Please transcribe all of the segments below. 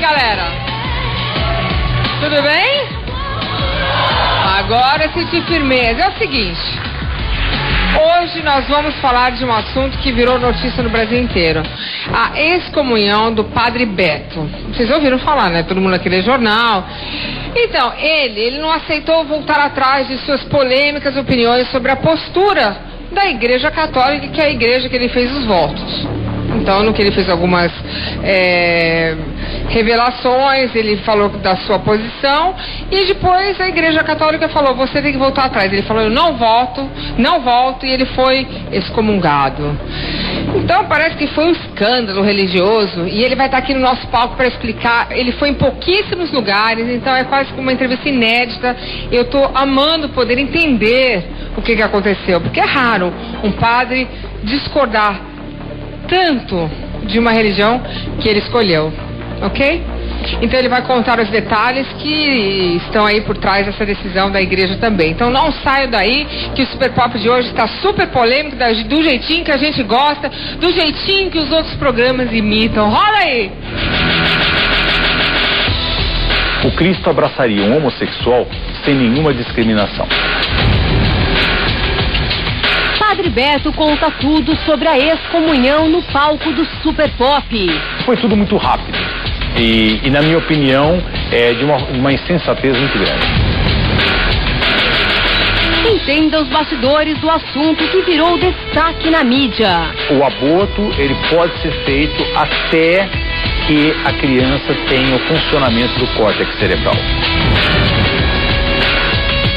galera? Tudo bem? Agora senti firmeza. É o seguinte, hoje nós vamos falar de um assunto que virou notícia no Brasil inteiro. A excomunhão do Padre Beto. Vocês ouviram falar, né? Todo mundo aqui lê jornal. Então, ele não aceitou voltar atrás de suas polêmicas opiniões sobre a postura da Igreja Católica, que é a igreja que ele fez os votos. Então, no que ele fez algumas revelações, ele falou da sua posição, e depois a Igreja Católica falou, você tem que voltar atrás. Ele falou, eu não volto, e ele foi excomungado. Então, parece que foi um escândalo religioso, e ele vai estar aqui no nosso palco para explicar. Ele foi em pouquíssimos lugares, então é quase como uma entrevista inédita. Eu estou amando poder entender o que aconteceu, porque é raro um padre discordar tanto de uma religião que ele escolheu, ok? Então ele vai contar os detalhes que estão aí por trás dessa decisão da igreja também. Então não saio daí, que o Super Pop de hoje está super polêmico, do jeitinho que a gente gosta, do jeitinho que os outros programas imitam. Rola aí! O Cristo abraçaria um homossexual sem nenhuma discriminação. Padre Beto conta tudo sobre a excomunhão no palco do Super Pop. Foi tudo muito rápido e na minha opinião, é de uma insensatez muito grande. Entenda os bastidores do assunto que virou destaque na mídia. O aborto, ele pode ser feito até que a criança tenha o funcionamento do córtex cerebral.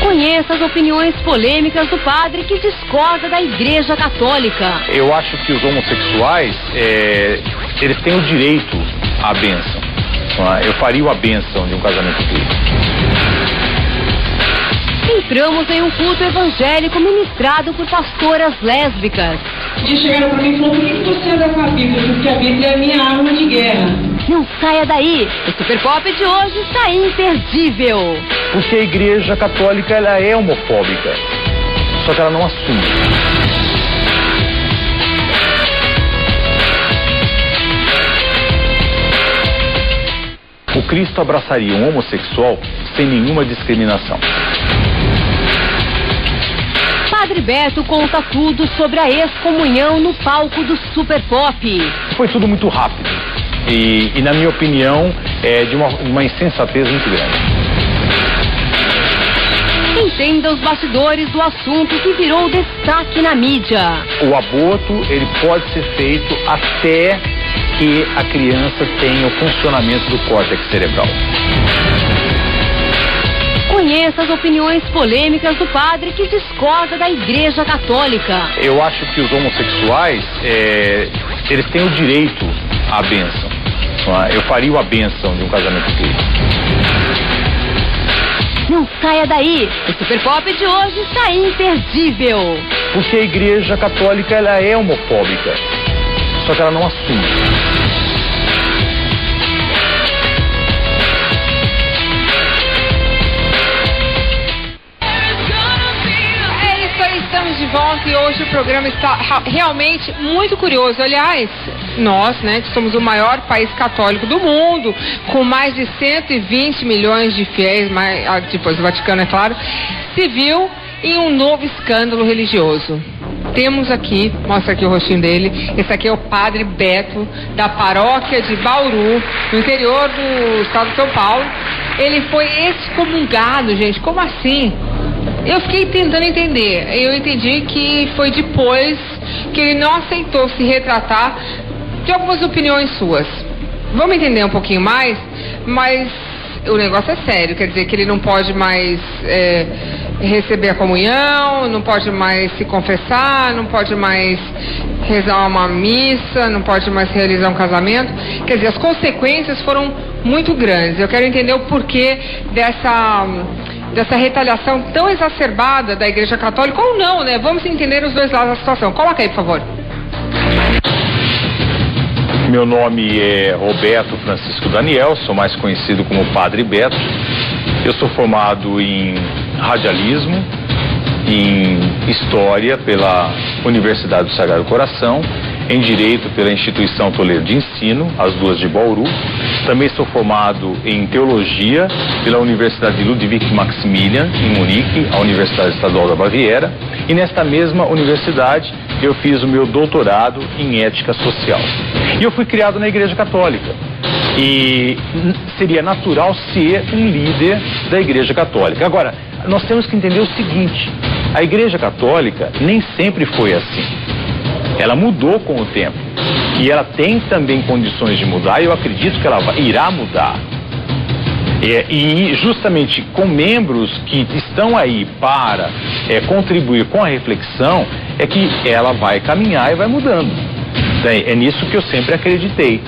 Conheça as opiniões polêmicas do padre que discorda da Igreja Católica. Eu acho que os homossexuais, eles têm o direito à bênção. Eu faria a bênção de um casamento gay. Entramos em um culto evangélico ministrado por pastoras lésbicas. De chegaram para mim e falaram, por que você anda com a Bíblia? Porque a Bíblia é a minha arma de guerra. Não saia daí, o Super Pop de hoje está imperdível. Porque a Igreja Católica, ela é homofóbica, só que ela não assume. O Cristo abraçaria um homossexual sem nenhuma discriminação. Padre Beto conta tudo sobre a excomunhão no palco do Super Pop. Foi tudo muito rápido e na minha opinião, é de uma insensatez muito grande. Entenda os bastidores do assunto que virou destaque na mídia. O aborto, ele pode ser feito até que a criança tenha o funcionamento do córtex cerebral. Conheça as opiniões polêmicas do padre que discorda da Igreja Católica. Eu acho que os homossexuais, eles têm o direito à bênção. Eu faria a bênção de um casamento gay. Não saia daí, o Super Pop de hoje está imperdível. Porque a Igreja Católica, ela é homofóbica, só que ela não assume. Estamos de volta e hoje o programa está realmente muito curioso. Aliás, nós, né, que somos o maior país católico do mundo, com mais de 120 milhões de fiéis, depois do Vaticano, é claro, se viu em um novo escândalo religioso. Temos aqui, mostra aqui o rostinho dele, esse aqui é o Padre Beto, da paróquia de Bauru, no interior do estado de São Paulo. Ele foi excomungado, gente, como assim? Eu fiquei tentando entender. Eu entendi que foi depois que ele não aceitou se retratar de algumas opiniões suas. Vamos entender um pouquinho mais, mas o negócio é sério, quer dizer que ele não pode mais receber a comunhão, não pode mais se confessar, não pode mais rezar uma missa, não pode mais realizar um casamento. Quer dizer, as consequências foram muito grandes. Eu quero entender o porquê dessa retaliação tão exacerbada da Igreja Católica, ou não, né? Vamos entender os dois lados da situação. Coloca aí, por favor. Meu nome é Roberto Francisco Daniel, sou mais conhecido como Padre Beto. Eu sou formado em radialismo, em História pela Universidade do Sagrado Coração, em Direito pela Instituição Toledo de Ensino, as duas de Bauru, Também sou formado em teologia pela Universidade Ludwig Maximilian, em Munique, a Universidade Estadual da Baviera. E nesta mesma universidade eu fiz o meu doutorado em ética social. E eu fui criado na Igreja Católica. E seria natural ser um líder da Igreja Católica. Agora, nós temos que entender o seguinte: a Igreja Católica nem sempre foi assim. Ela mudou com o tempo. E ela tem também condições de mudar, e eu acredito que ela irá mudar. E justamente com membros que estão aí para contribuir com a reflexão, é que ela vai caminhar e vai mudando. É nisso que eu sempre acreditei.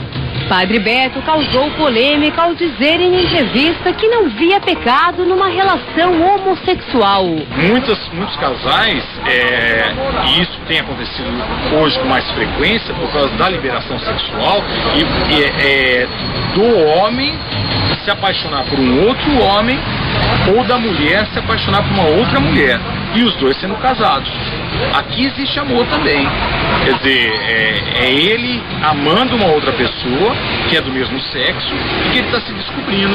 Padre Beto causou polêmica ao dizer em entrevista que não via pecado numa relação homossexual. Muitos casais, e isso tem acontecido hoje com mais frequência por causa da liberação sexual do homem se apaixonar por um outro homem ou da mulher se apaixonar por uma outra mulher e os dois sendo casados. Aqui existe amor também. Quer dizer, é ele amando uma outra pessoa que é do mesmo sexo e que ele está se descobrindo,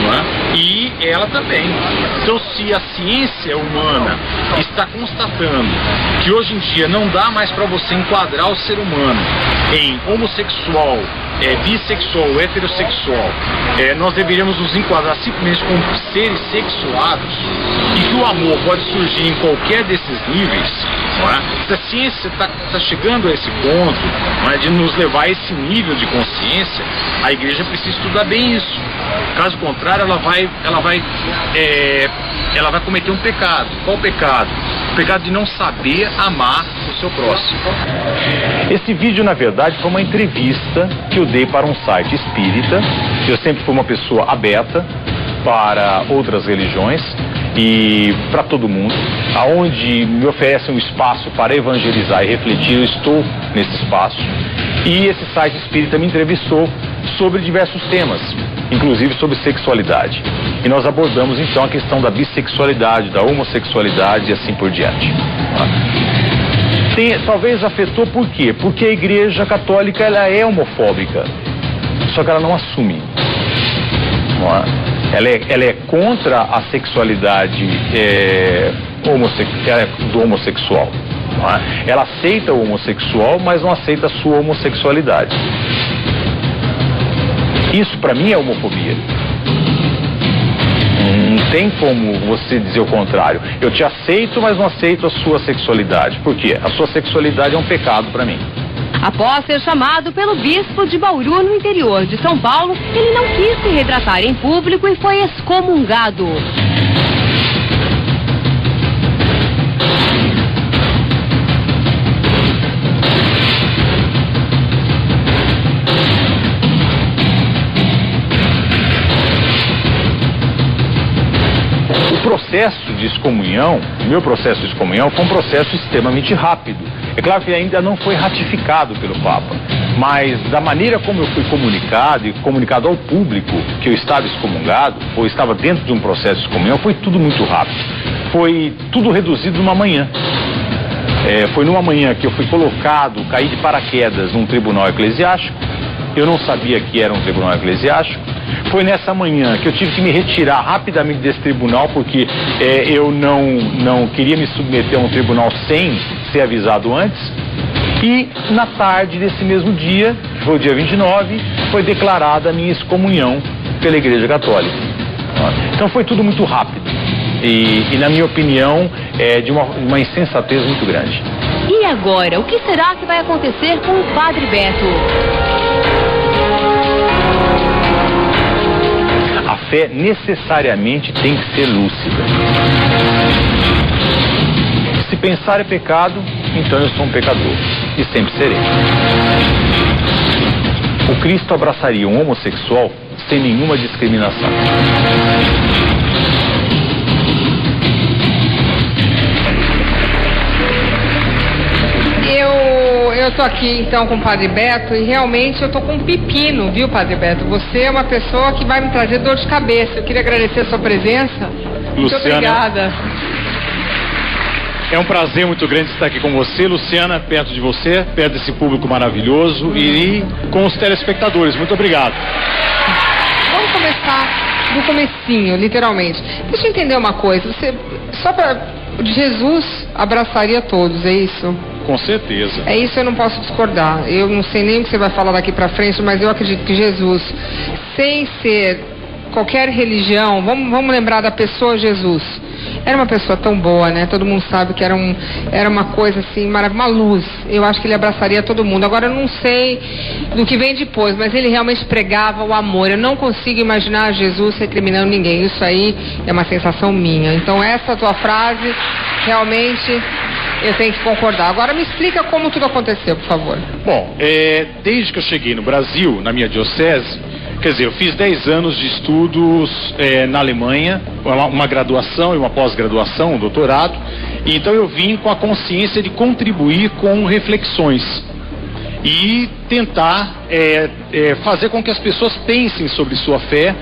não é? E ela também. Então, se a ciência humana está constatando que hoje em dia não dá mais para você enquadrar o ser humano em homossexual, bissexual, heterossexual, nós deveríamos nos enquadrar simplesmente como seres sexuados e que o amor pode surgir em qualquer desses níveis, não é? Se a ciência está chegando a esse ponto, não é, de nos levar a esse nível de consciência, a igreja precisa estudar bem isso. Caso contrário, ela vai cometer um pecado. Qual o pecado? O pecado de não saber amar o seu próximo. Esse vídeo, na verdade, foi uma entrevista que eu dei para um site espírita. Eu sempre fui uma pessoa aberta para outras religiões e para todo mundo. Aonde me oferecem um espaço para evangelizar e refletir, eu estou nesse espaço. E esse site espírita me entrevistou sobre diversos temas, inclusive sobre sexualidade. E nós abordamos então a questão da bissexualidade, da homossexualidade e assim por diante. Talvez afetou por quê? Porque a Igreja Católica ela é homofóbica, só que ela não assume. Ela é contra a sexualidade do homossexual. Ela aceita o homossexual, mas não aceita a sua homossexualidade. Isso para mim é homofobia. Não tem como você dizer o contrário. Eu te aceito, mas não aceito a sua sexualidade. Por quê? A sua sexualidade é um pecado para mim. Após ser chamado pelo bispo de Bauru, no interior de São Paulo, ele não quis se retratar em público e foi excomungado. O processo de excomunhão, meu processo de excomunhão, foi um processo extremamente rápido. É claro que ainda não foi ratificado pelo Papa, mas da maneira como eu fui comunicado e comunicado ao público que eu estava excomungado, ou estava dentro de um processo de excomunhão, foi tudo muito rápido. Foi tudo reduzido numa manhã. Foi numa manhã que eu fui caí de paraquedas num tribunal eclesiástico. Eu não sabia que era um tribunal eclesiástico. Foi nessa manhã que eu tive que me retirar rapidamente desse tribunal, porque eu não queria me submeter a um tribunal sem ser avisado antes. E na tarde desse mesmo dia, que foi o dia 29, foi declarada a minha excomunhão pela Igreja Católica. Então foi tudo muito rápido. E na minha opinião, de uma insensatez muito grande. E agora, o que será que vai acontecer com o Padre Beto? A fé necessariamente tem que ser lúcida. Se pensar é pecado, então eu sou um pecador. E sempre serei. O Cristo abraçaria um homossexual sem nenhuma discriminação. Eu tô aqui então com o Padre Beto e realmente eu tô com um pepino, viu, Padre Beto? Você é uma pessoa que vai me trazer dor de cabeça. Eu queria agradecer a sua presença. Muito obrigada. É um prazer muito grande estar aqui com você, Luciana, perto de você, perto desse público maravilhoso e com os telespectadores. Muito obrigado. Vamos começar do comecinho, literalmente. Deixa eu entender uma coisa. Você, só para Jesus abraçaria todos, é isso? Com certeza. É isso, eu não posso discordar. Eu não sei nem o que você vai falar daqui pra frente, mas eu acredito que Jesus, sem ser qualquer religião, vamos lembrar da pessoa Jesus. Era uma pessoa tão boa, né? Todo mundo sabe que era uma coisa assim, uma luz. Eu acho que ele abraçaria todo mundo. Agora eu não sei do que vem depois, mas ele realmente pregava o amor. Eu não consigo imaginar Jesus recriminando ninguém. Isso aí é uma sensação minha. Então essa tua frase, realmente, eu tenho que concordar. Agora me explica como tudo aconteceu, por favor. Bom, desde que eu cheguei no Brasil, na minha diocese, quer dizer, eu fiz 10 anos de estudos na Alemanha, uma graduação e uma pós-graduação, um doutorado, e então eu vim com a consciência de contribuir com reflexões e tentar fazer com que as pessoas pensem sobre sua fé,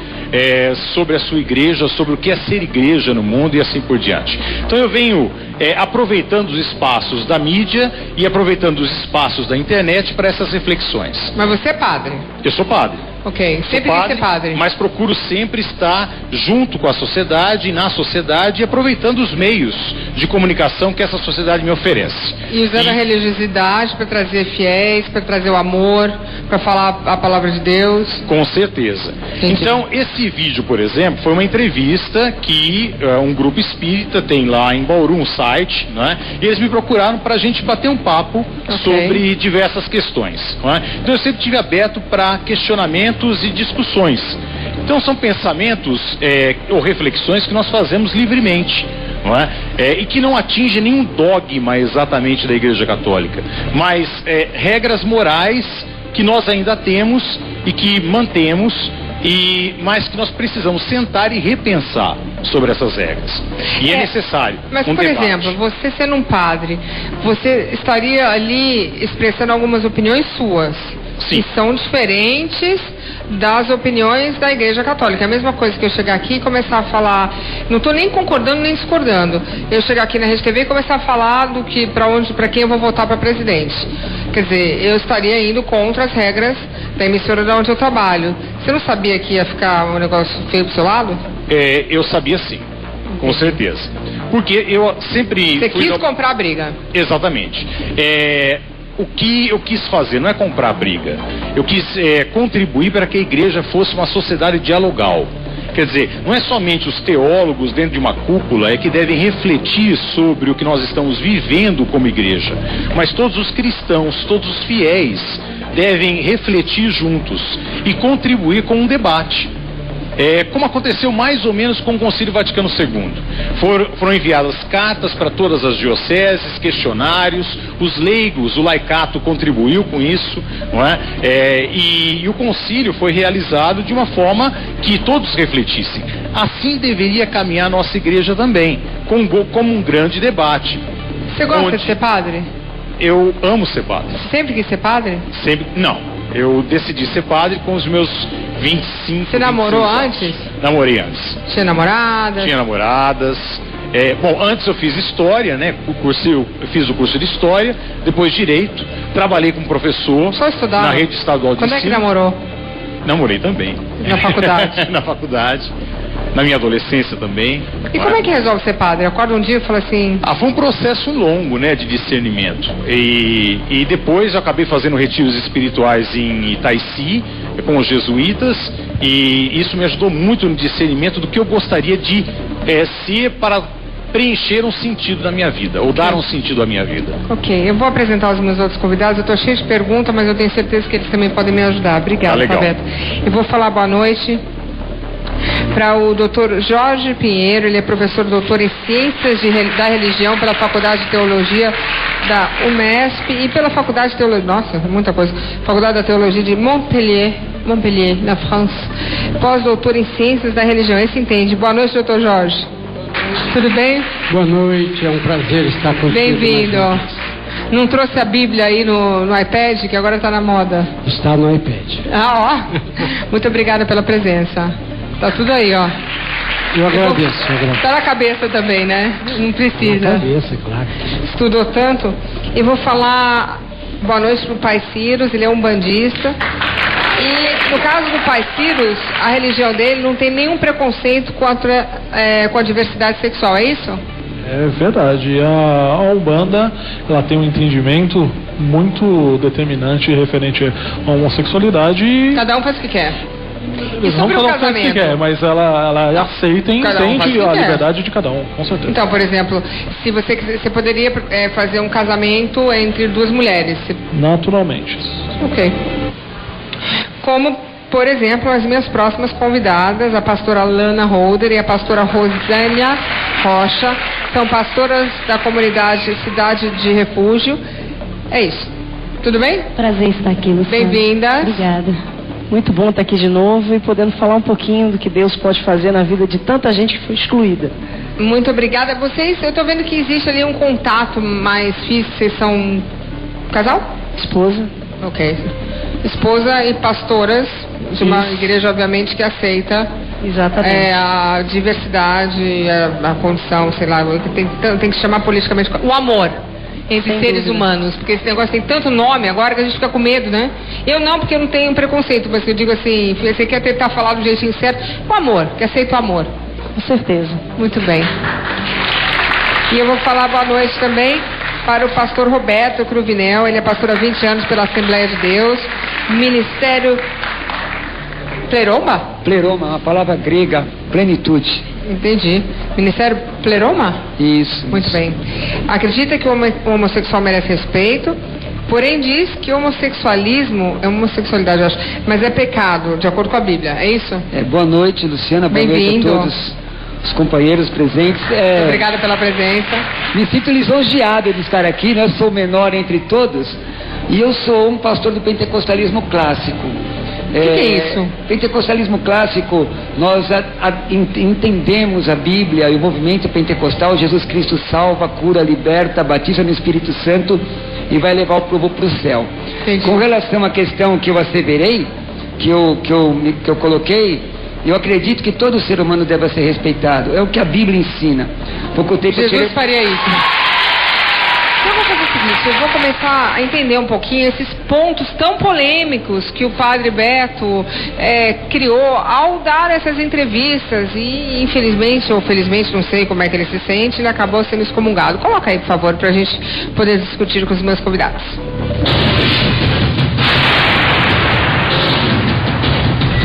sobre a sua igreja, sobre o que é ser igreja no mundo e assim por diante. Então eu venho aproveitando os espaços da mídia e aproveitando os espaços da internet para essas reflexões. Mas você é padre? Eu sou padre. Ok, sempre quis ser padre. Mas procuro sempre estar junto com a sociedade, na sociedade, e aproveitando os meios de comunicação que essa sociedade me oferece. E usando a religiosidade para trazer fiéis, para trazer o amor, para falar a palavra de Deus. Com certeza. Entendi. Então, esse vídeo, por exemplo, foi uma entrevista que um grupo espírita tem lá em Bauru, um site, né? E eles me procuraram para a gente bater um papo sobre diversas questões. Não é? Então, eu sempre estive aberto para questionamentos e discussões. Então são pensamentos ou reflexões que nós fazemos livremente, não é? E que não atingem nenhum dogma exatamente da Igreja Católica, mas regras morais que nós ainda temos e que mantemos, mas que nós precisamos sentar e repensar sobre essas regras. E é necessário. Mas, um por debate. exemplo, você sendo um padre, você estaria ali expressando algumas opiniões suas. Sim. Que são diferentes das opiniões da Igreja Católica. É a mesma coisa que eu chegar aqui e começar a falar, não estou nem concordando nem discordando, eu chegar aqui na Rede TV e começar a falar do que, para quem eu vou votar para presidente. Quer dizer, eu estaria indo contra as regras da emissora de onde eu trabalho. Você não sabia que ia ficar um negócio feio pro seu lado? Eu sabia sim, com certeza. Porque eu sempre... Você quis comprar a briga. Exatamente. O que eu quis fazer não é comprar briga. Eu quis contribuir para que a igreja fosse uma sociedade dialogal. Quer dizer, não é somente os teólogos dentro de uma cúpula que devem refletir sobre o que nós estamos vivendo como igreja, mas todos os cristãos, todos os fiéis devem refletir juntos e contribuir com um debate. Como aconteceu mais ou menos com o Concílio Vaticano II. Foram enviadas cartas para todas as dioceses, questionários, os leigos, o laicato contribuiu com isso, não é? E o concílio foi realizado de uma forma que todos refletissem. Assim deveria caminhar a nossa igreja também, como um grande debate. Você gosta de ser padre? Eu amo ser padre. Sempre quis ser padre? Sempre, não. Eu decidi ser padre com os meus 25. Você namorou antes? Namorei antes. Tinha namoradas? Tinha namoradas. Bom, antes eu fiz história, né? Eu fiz o curso de história, depois direito, trabalhei como professor. Só estudar? Na rede estadual de ensino. Quando é que namorou? Namorei também. Na faculdade? Na faculdade. Na minha adolescência também. E como é que resolve ser padre? Acorda um dia e fala assim... Foi um processo longo, né, de discernimento. E depois eu acabei fazendo retiros espirituais em Itaici, com os jesuítas, e isso me ajudou muito no discernimento do que eu gostaria de ser para preencher um sentido na minha vida, ou dar um sentido à minha vida. Ok, eu vou apresentar os meus outros convidados, eu estou cheio de perguntas, mas eu tenho certeza que eles também podem me ajudar. Obrigada, legal. Roberto. Eu vou falar boa noite para o Dr. Jorge Pinheiro, ele é professor doutor em Ciências da Religião pela Faculdade de Teologia da UMESP e pela Faculdade de Teologia, nossa, muita coisa, Faculdade da Teologia de Montpellier, na França, pós-doutor em Ciências da Religião, esse entende. Boa noite, Dr. Jorge. Tudo bem? Boa noite, é um prazer estar contigo. Bem-vindo. Não trouxe a Bíblia aí no iPad, que agora está na moda? Está no iPad. Ó. Muito obrigada pela presença. Tá tudo aí, ó. Eu agradeço. Tá na cabeça também, né? Não precisa. Na cabeça, claro. Estudou tanto. Eu vou falar boa noite pro pai Cyrus, ele é um bandista. E no caso do pai Cyrus, a religião dele não tem nenhum preconceito contra com a diversidade sexual, é isso? É verdade. A Umbanda, ela tem um entendimento muito determinante referente à homossexualidade. E Cada um faz o que quer. E não sobre o cada um faz o que casamento? quer, mas ela aceita e Cada um faz o entende que a quer. liberdade de cada um, com certeza. Então, por exemplo, se você poderia fazer um casamento entre duas mulheres. Naturalmente. Ok. Como, por exemplo, as minhas próximas convidadas, a pastora Lana Holder e a pastora Rosânia Rocha, são pastoras da comunidade Cidade de Refúgio. É isso. Tudo bem? Prazer estar aqui, Luciana. Bem-vindas. Obrigada. Muito bom estar aqui de novo e podendo falar um pouquinho do que Deus pode fazer na vida de tanta gente que foi excluída. Muito obrigada. Vocês, eu estou vendo que existe ali um contato mais físico. Vocês são casal? Esposa. Ok. Esposa e pastoras de uma igreja, obviamente, que aceita Exatamente. a diversidade, a condição, sei lá, tem que chamar politicamente o amor entre Sem seres dúvida. humanos, porque esse negócio tem tanto nome agora que a gente fica com medo, né? Eu não, porque eu não tenho preconceito, mas eu digo assim, você quer tentar falar do jeitinho certo, o amor, que aceita o amor. Com certeza. Muito bem. E eu vou falar boa noite também para o pastor Roberto Cruvinel, ele é pastor há 20 anos pela Assembleia de Deus, Ministério Pleroma? Pleroma, uma palavra grega, plenitude. Entendi. Ministério Pleroma? Isso. Muito bem. Acredita que o homossexual merece respeito, porém diz que o homossexualismo é homossexualidade, eu acho, mas é pecado, de acordo com a Bíblia, é isso? Boa noite, Luciana, boa noite a Bem-vindo. todos os companheiros presentes. Obrigada pela presença. Me sinto lisonjeado de estar aqui, né? Eu sou o menor entre todos e eu sou um pastor do pentecostalismo clássico. O que é isso? Pentecostalismo clássico, nós entendemos a Bíblia e o movimento pentecostal. Jesus Cristo salva, cura, liberta, batiza no Espírito Santo e vai levar o povo para o céu. Entendi. Com relação à questão que eu asseverei, que eu coloquei, eu acredito que todo ser humano deve ser respeitado. É o que a Bíblia ensina. Pouco tempo Jesus faria isso. Então eu vou fazer o seguinte, eu vou começar a entender um pouquinho esses pontos tão polêmicos que o padre Beto criou ao dar essas entrevistas e infelizmente ou felizmente, não sei como é que ele se sente, ele acabou sendo excomungado. Coloca aí, por favor, para a gente poder discutir com os meus convidados.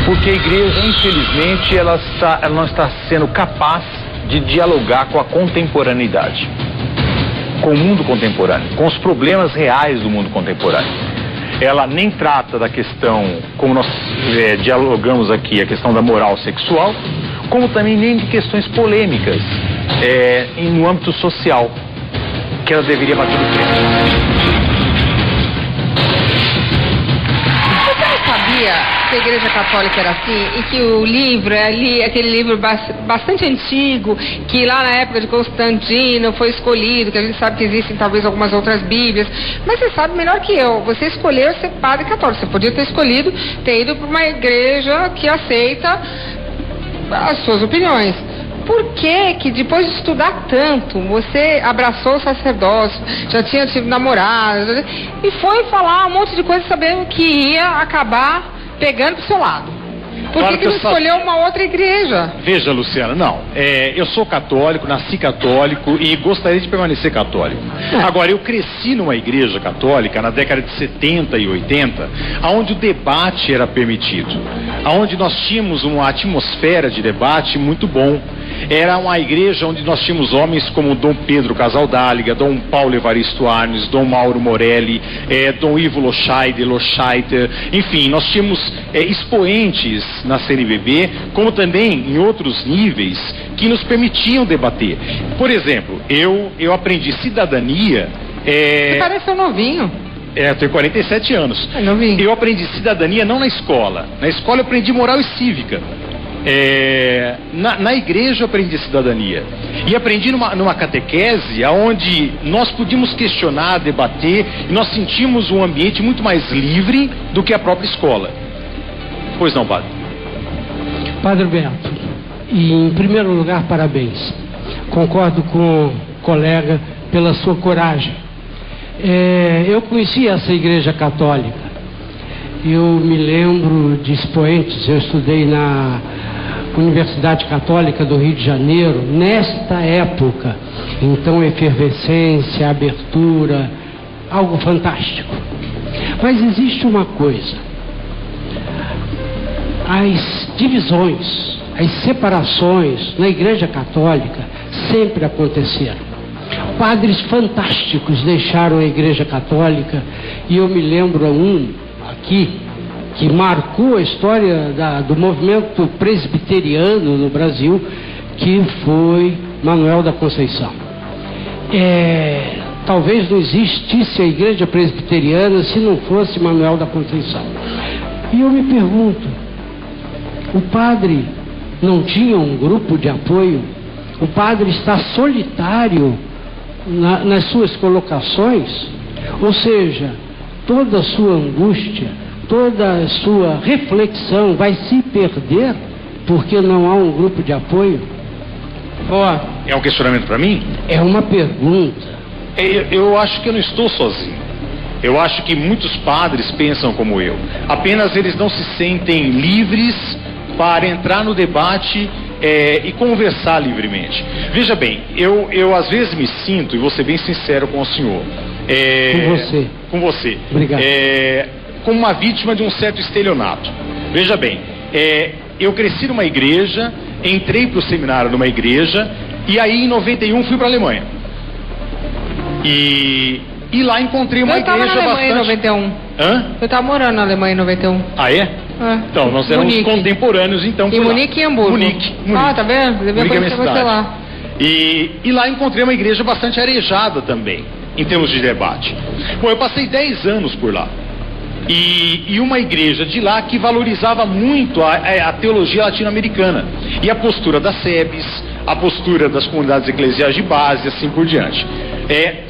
Porque a igreja, infelizmente, ela não está sendo capaz de dialogar com a contemporaneidade, com o mundo contemporâneo, com os problemas reais do mundo contemporâneo. Ela nem trata da questão, como nós dialogamos aqui, a questão da moral sexual, como também nem de questões polêmicas no âmbito social, que ela deveria bater de frente. Sabia que a Igreja Católica era assim e que o livro ali, aquele livro bastante antigo, que lá na época de Constantino foi escolhido, que a gente sabe que existem talvez algumas outras Bíblias, mas você sabe melhor que eu, você escolheu ser padre católico, você podia ter escolhido ter ido para uma igreja que aceita as suas opiniões. Por que depois de estudar tanto, você abraçou o sacerdócio, já tinha tido namorado, e foi falar um monte de coisa sabendo que ia acabar pegando pro seu lado? Por que não escolheu uma outra igreja? Veja, Luciana, não. Eu sou católico, nasci católico e gostaria de permanecer católico. Agora, eu cresci numa igreja católica na década de 70 e 80, onde o debate era permitido, onde nós tínhamos uma atmosfera de debate muito bom. Era uma igreja onde nós tínhamos homens como Dom Pedro Casaldáliga, Dom Paulo Evaristo Arnes, Dom Mauro Morelli, Dom Ivo Loscheiter, enfim, nós tínhamos expoentes na CNBB, como também em outros níveis que nos permitiam debater. Por exemplo, eu aprendi cidadania... Você parece um novinho. Eu tenho 47 anos. É novinho. Eu aprendi cidadania não na escola. Na escola eu aprendi moral e cívica. Na igreja eu aprendi cidadania e aprendi numa catequese onde nós podíamos questionar, debater, e nós sentimos um ambiente muito mais livre do que a própria escola. Pois não, padre? Padre Beto, E, em primeiro lugar, parabéns. Concordo com o colega pela sua coragem. Eu conheci essa igreja católica. Eu me lembro de expoentes. Eu estudei na Universidade Católica do Rio de Janeiro, nesta época. Então, efervescência, abertura, algo fantástico. Mas existe uma coisa: as divisões, as separações na Igreja Católica sempre aconteceram. Padres fantásticos deixaram a Igreja Católica, e eu me lembro aqui que marcou a história do movimento presbiteriano no Brasil, que foi Manuel da Conceição. Talvez não existisse a Igreja Presbiteriana se não fosse Manuel da Conceição. E eu me pergunto, o padre não tinha um grupo de apoio? O padre está solitário nas suas colocações? Ou seja, toda a sua angústia, toda a sua reflexão vai se perder porque não há um grupo de apoio? É um questionamento para mim? É uma pergunta. Eu acho que eu não estou sozinho. Eu acho que muitos padres pensam como eu. Apenas eles não se sentem livres para entrar no debate e conversar livremente. Veja bem, eu às vezes me sinto, e vou ser bem sincero com o senhor. Com você. Obrigado. Como uma vítima de um certo estelionato. Veja bem, eu cresci numa igreja, entrei para o seminário numa igreja, e aí em 91 fui para a Alemanha. E lá encontrei uma igreja bastante... Eu estava na Alemanha em 91. Hã? Eu estava morando na Alemanha em 91. Ah, é? Então, nós éramos contemporâneos, então. Em Munique e Hamburgo. Munique. Ah, tá vendo? Devia conhecer você lá. E lá encontrei uma igreja bastante arejada também, em termos de debate. Bom, eu passei 10 anos por lá. E uma igreja de lá que valorizava muito a teologia latino-americana. E a postura das SEBs, a postura das comunidades eclesiais de base, assim por diante.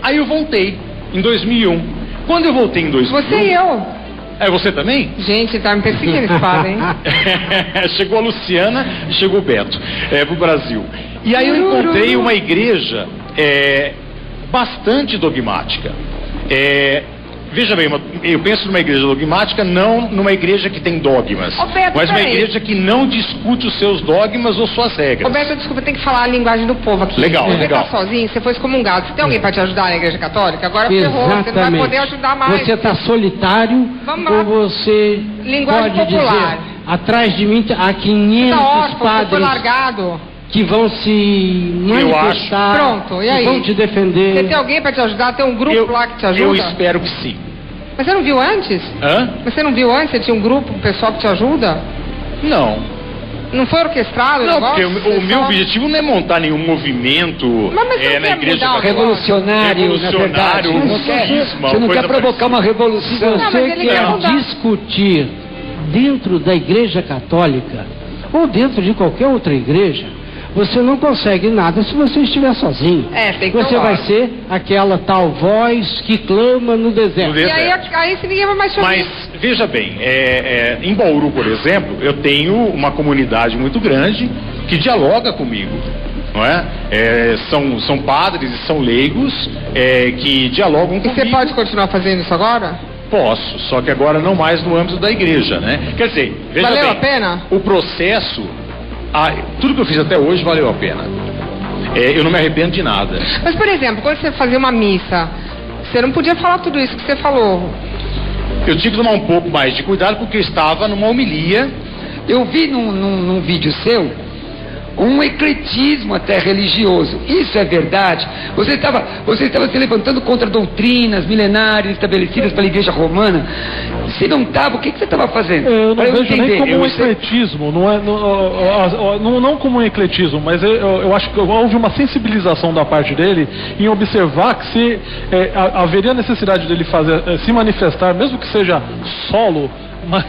Aí eu voltei em 2001. Quando eu voltei em 2001... Você e eu. Você também? Gente, tá me perseguindo esse padre, hein? Chegou a Luciana, chegou o Beto, pro Brasil. E aí eu encontrei uma igreja bastante dogmática. Veja bem, eu penso numa igreja dogmática, não numa igreja que tem dogmas, mas uma igreja que não discute os seus dogmas ou suas regras. Roberto, desculpa, tem que falar a linguagem do povo aqui. Legal. Você tá sozinho, você foi excomungado. Você tem alguém para te ajudar na igreja católica? Agora ferrou, você não vai poder ajudar mais. Você está solitário ou você linguagem pode popular. Dizer, atrás de mim há 500 padres foi largado. Que vão se manifestar, Pronto, e aí? Que vão te defender. Você tem alguém para te ajudar? Tem um grupo lá que te ajuda? Eu espero que sim. Mas você não viu antes? Mas você não viu antes? Você tinha um grupo, um pessoal que te ajuda? Não. Não foi orquestrado? Não, porque o meu objetivo não é montar nenhum movimento na igreja revolucionário, na verdade. Você não quer provocar uma revolução. Se você quer discutir dentro da igreja católica ou dentro de qualquer outra igreja, você não consegue nada se você estiver sozinho. Tem que você vai ser aquela tal voz que clama no deserto. E aí se ninguém vai mais te ouvir. Mas, veja bem, em Bauru, por exemplo, eu tenho uma comunidade muito grande que dialoga comigo. Não é? São padres e são leigos que dialogam comigo. E você pode continuar fazendo isso agora? Posso, só que agora não mais no âmbito da igreja, né? Quer dizer, veja bem, valeu a pena? O processo... tudo que eu fiz até hoje valeu a pena. Eu não me arrependo de nada. Mas, por exemplo, quando você fazia uma missa, você não podia falar tudo isso que você falou. Eu tive que tomar um pouco mais de cuidado porque eu estava numa homilia. Eu vi num vídeo seu um ecletismo até religioso. Isso é verdade? Você estava se levantando contra doutrinas milenares estabelecidas pela Igreja Romana. Se não estava, o que você estava fazendo? Eu não vejo nem como um ecletismo, não como um ecletismo, mas eu acho que houve uma sensibilização da parte dele em observar que se haveria necessidade dele se manifestar, mesmo que seja solo, mas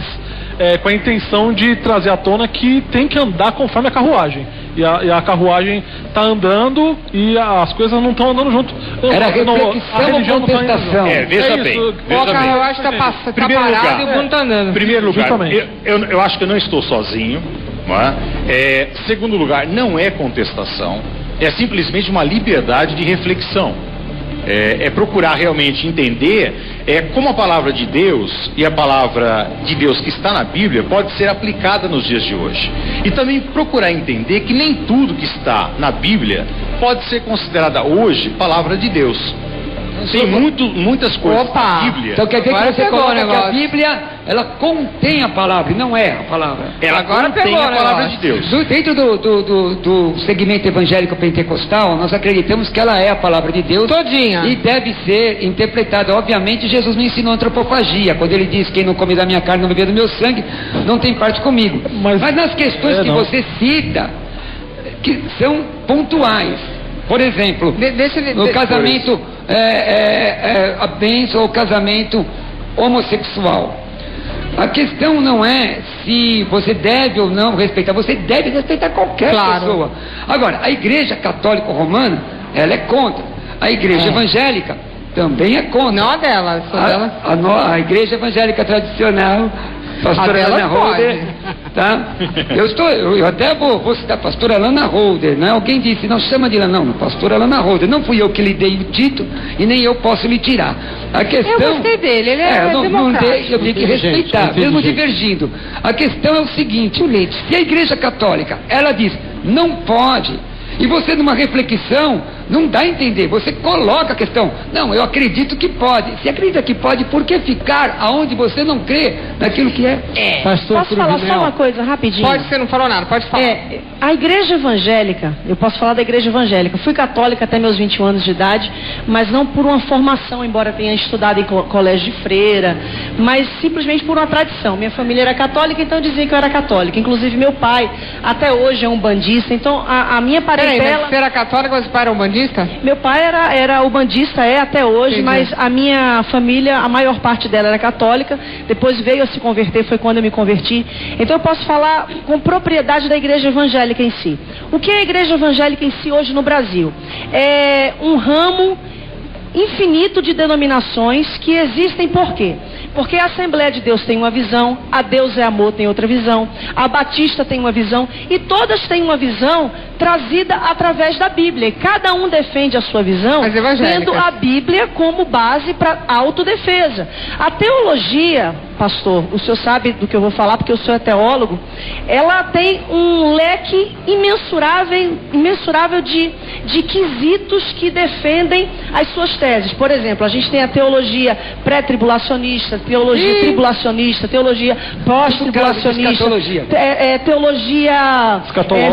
com a intenção de trazer à tona que tem que andar conforme a carruagem. E a carruagem está andando e as coisas não estão andando junto. Era reflexão ou contestação? Veja bem. A carruagem está parada e o mundo está andando. Em primeiro lugar, eu acho que eu não estou sozinho. não é? Segundo lugar, não é contestação, é simplesmente uma liberdade de reflexão. É procurar realmente entender como a palavra de Deus e a palavra de Deus que está na Bíblia pode ser aplicada nos dias de hoje. E também procurar entender que nem tudo que está na Bíblia pode ser considerada hoje palavra de Deus. Tem muitas coisas na Bíblia. Então quer dizer que você coloca que a Bíblia, ela contém a palavra, e não é a palavra. Ela contém a palavra de Deus. Dentro do segmento evangélico pentecostal, nós acreditamos que ela é a palavra de Deus. Todinha. E deve ser interpretada. Obviamente, Jesus não ensinou antropofagia. Quando ele diz, quem não come da minha carne, não beber do meu sangue, não tem parte comigo. Mas nas questões que você cita, que são pontuais. Por exemplo, no casamento, a bênção ou casamento homossexual. A questão não é se você deve ou não respeitar, você deve respeitar qualquer pessoa. Agora, a Igreja Católica Romana, ela é contra. A Igreja Evangélica também é contra. Não a dela, a Igreja Evangélica Tradicional, pastora Alana Holder, tá? Eu até vou citar a pastora Alana Holder, né? Alguém disse, não chama de Alana, não, pastora Alana Holder. Não fui eu que lhe dei o título e nem eu posso lhe tirar. A questão, eu gostei dele, ele é democrático. Eu tenho que respeitar, mesmo divergindo. A questão é o seguinte, se a Igreja Católica, ela diz, não pode, e você numa reflexão, não dá a entender, você coloca a questão, não, eu acredito que pode. Se acredita que pode, por que ficar aonde você não crê naquilo que é? Posso falar só uma coisa rapidinho? Pode, você não falou nada, pode falar. A igreja evangélica, eu posso falar da igreja evangélica, fui católica até meus 21 anos de idade, mas não por uma formação, embora tenha estudado em colégio de freira, mas simplesmente por uma tradição. Minha família era católica, então eu dizia que eu era católica. Inclusive meu pai, até hoje, é um bandista, então a minha parentela... Você era católica, mas seu pai era um bandista? Meu pai era ubandista, até hoje. Entendi. Mas a minha família, a maior parte dela era católica, depois veio a se converter, foi quando eu me converti. Então eu posso falar com propriedade da igreja evangélica em si. O que é a igreja evangélica em si hoje no Brasil? É um ramo infinito de denominações que existem por quê? Porque a Assembleia de Deus tem uma visão, a Deus é Amor tem outra visão, a Batista tem uma visão, e todas têm uma visão trazida através da Bíblia. E cada um defende a sua visão, tendo a Bíblia como base para autodefesa. A teologia, pastor, o senhor sabe do que eu vou falar, porque o senhor é teólogo, ela tem um leque imensurável de quesitos que defendem as suas teses. Por exemplo, a gente tem a teologia pré-tribulacionista, teologia tribulacionista, teologia pós-tribulacionista, teologia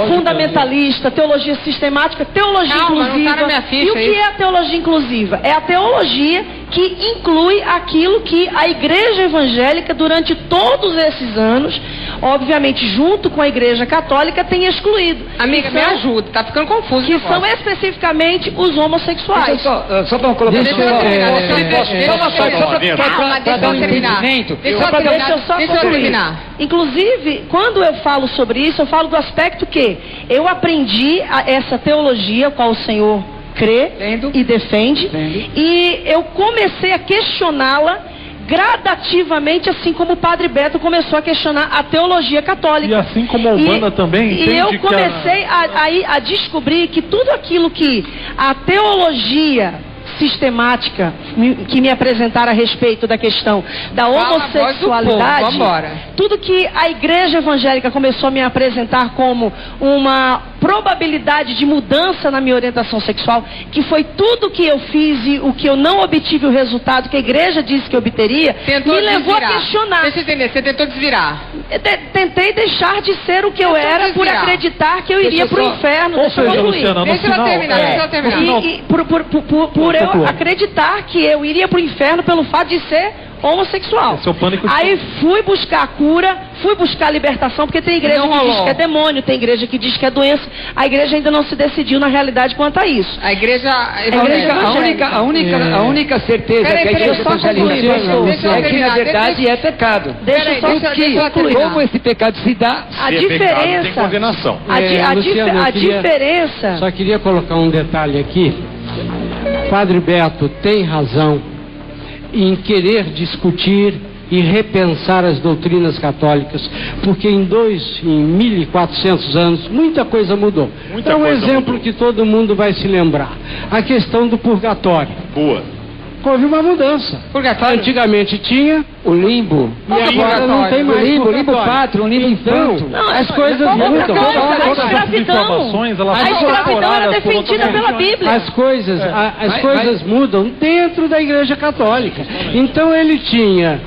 fundamentalista, teologia sistemática, teologia inclusiva. E o que é a teologia inclusiva? É a teologia que inclui aquilo que a igreja evangélica durante todos esses anos, obviamente junto com a igreja católica, tem excluído. Amiga, me ajuda, tá ficando confuso. Que são especificamente os homossexuais. Só para colocar... Deixa eu só terminar. Inclusive, quando eu falo sobre isso, eu falo do aspecto que eu aprendi essa teologia, qual o Senhor crê e defende, e eu comecei a questioná-la gradativamente, assim como o Padre Beto começou a questionar a teologia católica. E assim como a Umbanda também entende. E eu comecei a descobrir que tudo aquilo que a teologia sistemática que me apresentaram a respeito da questão da homossexualidade, tudo que a igreja evangélica começou a me apresentar como uma probabilidade de mudança na minha orientação sexual, que foi tudo que eu fiz e o que eu não obtive o resultado que a igreja disse que eu obteria, me levou a questionar. Deixa eu entender, você tentou desvirar. Tentei deixar de ser o que eu era por acreditar que eu iria para o inferno. Deixa ela terminar. E por eu acreditar que eu iria para o inferno pelo fato de ser homossexual. Aí fui buscar a cura, fui buscar a libertação, porque tem igreja que diz que é demônio, tem igreja que diz que é doença. A igreja ainda não se decidiu na realidade quanto a isso. A igreja a única certeza que a igreja evangélica é que na verdade é pecado. Deixa eu só concluir. Como esse pecado se dá? A diferença. Tem condenação. A diferença. Só queria colocar um detalhe aqui. Padre Beto tem razão em querer discutir e repensar as doutrinas católicas, porque em 1400 anos, muita coisa mudou. É um exemplo que todo mundo vai se lembrar. A questão do purgatório. Boa. Houve uma mudança. Purgatório? Antigamente tinha o limbo. E agora não tem mais o limbo pátrio, o limbo infanto. Não, as coisas mudam. A escravidão era defendida pela Bíblia. As coisas mudam dentro da Igreja Católica. Então ele tinha...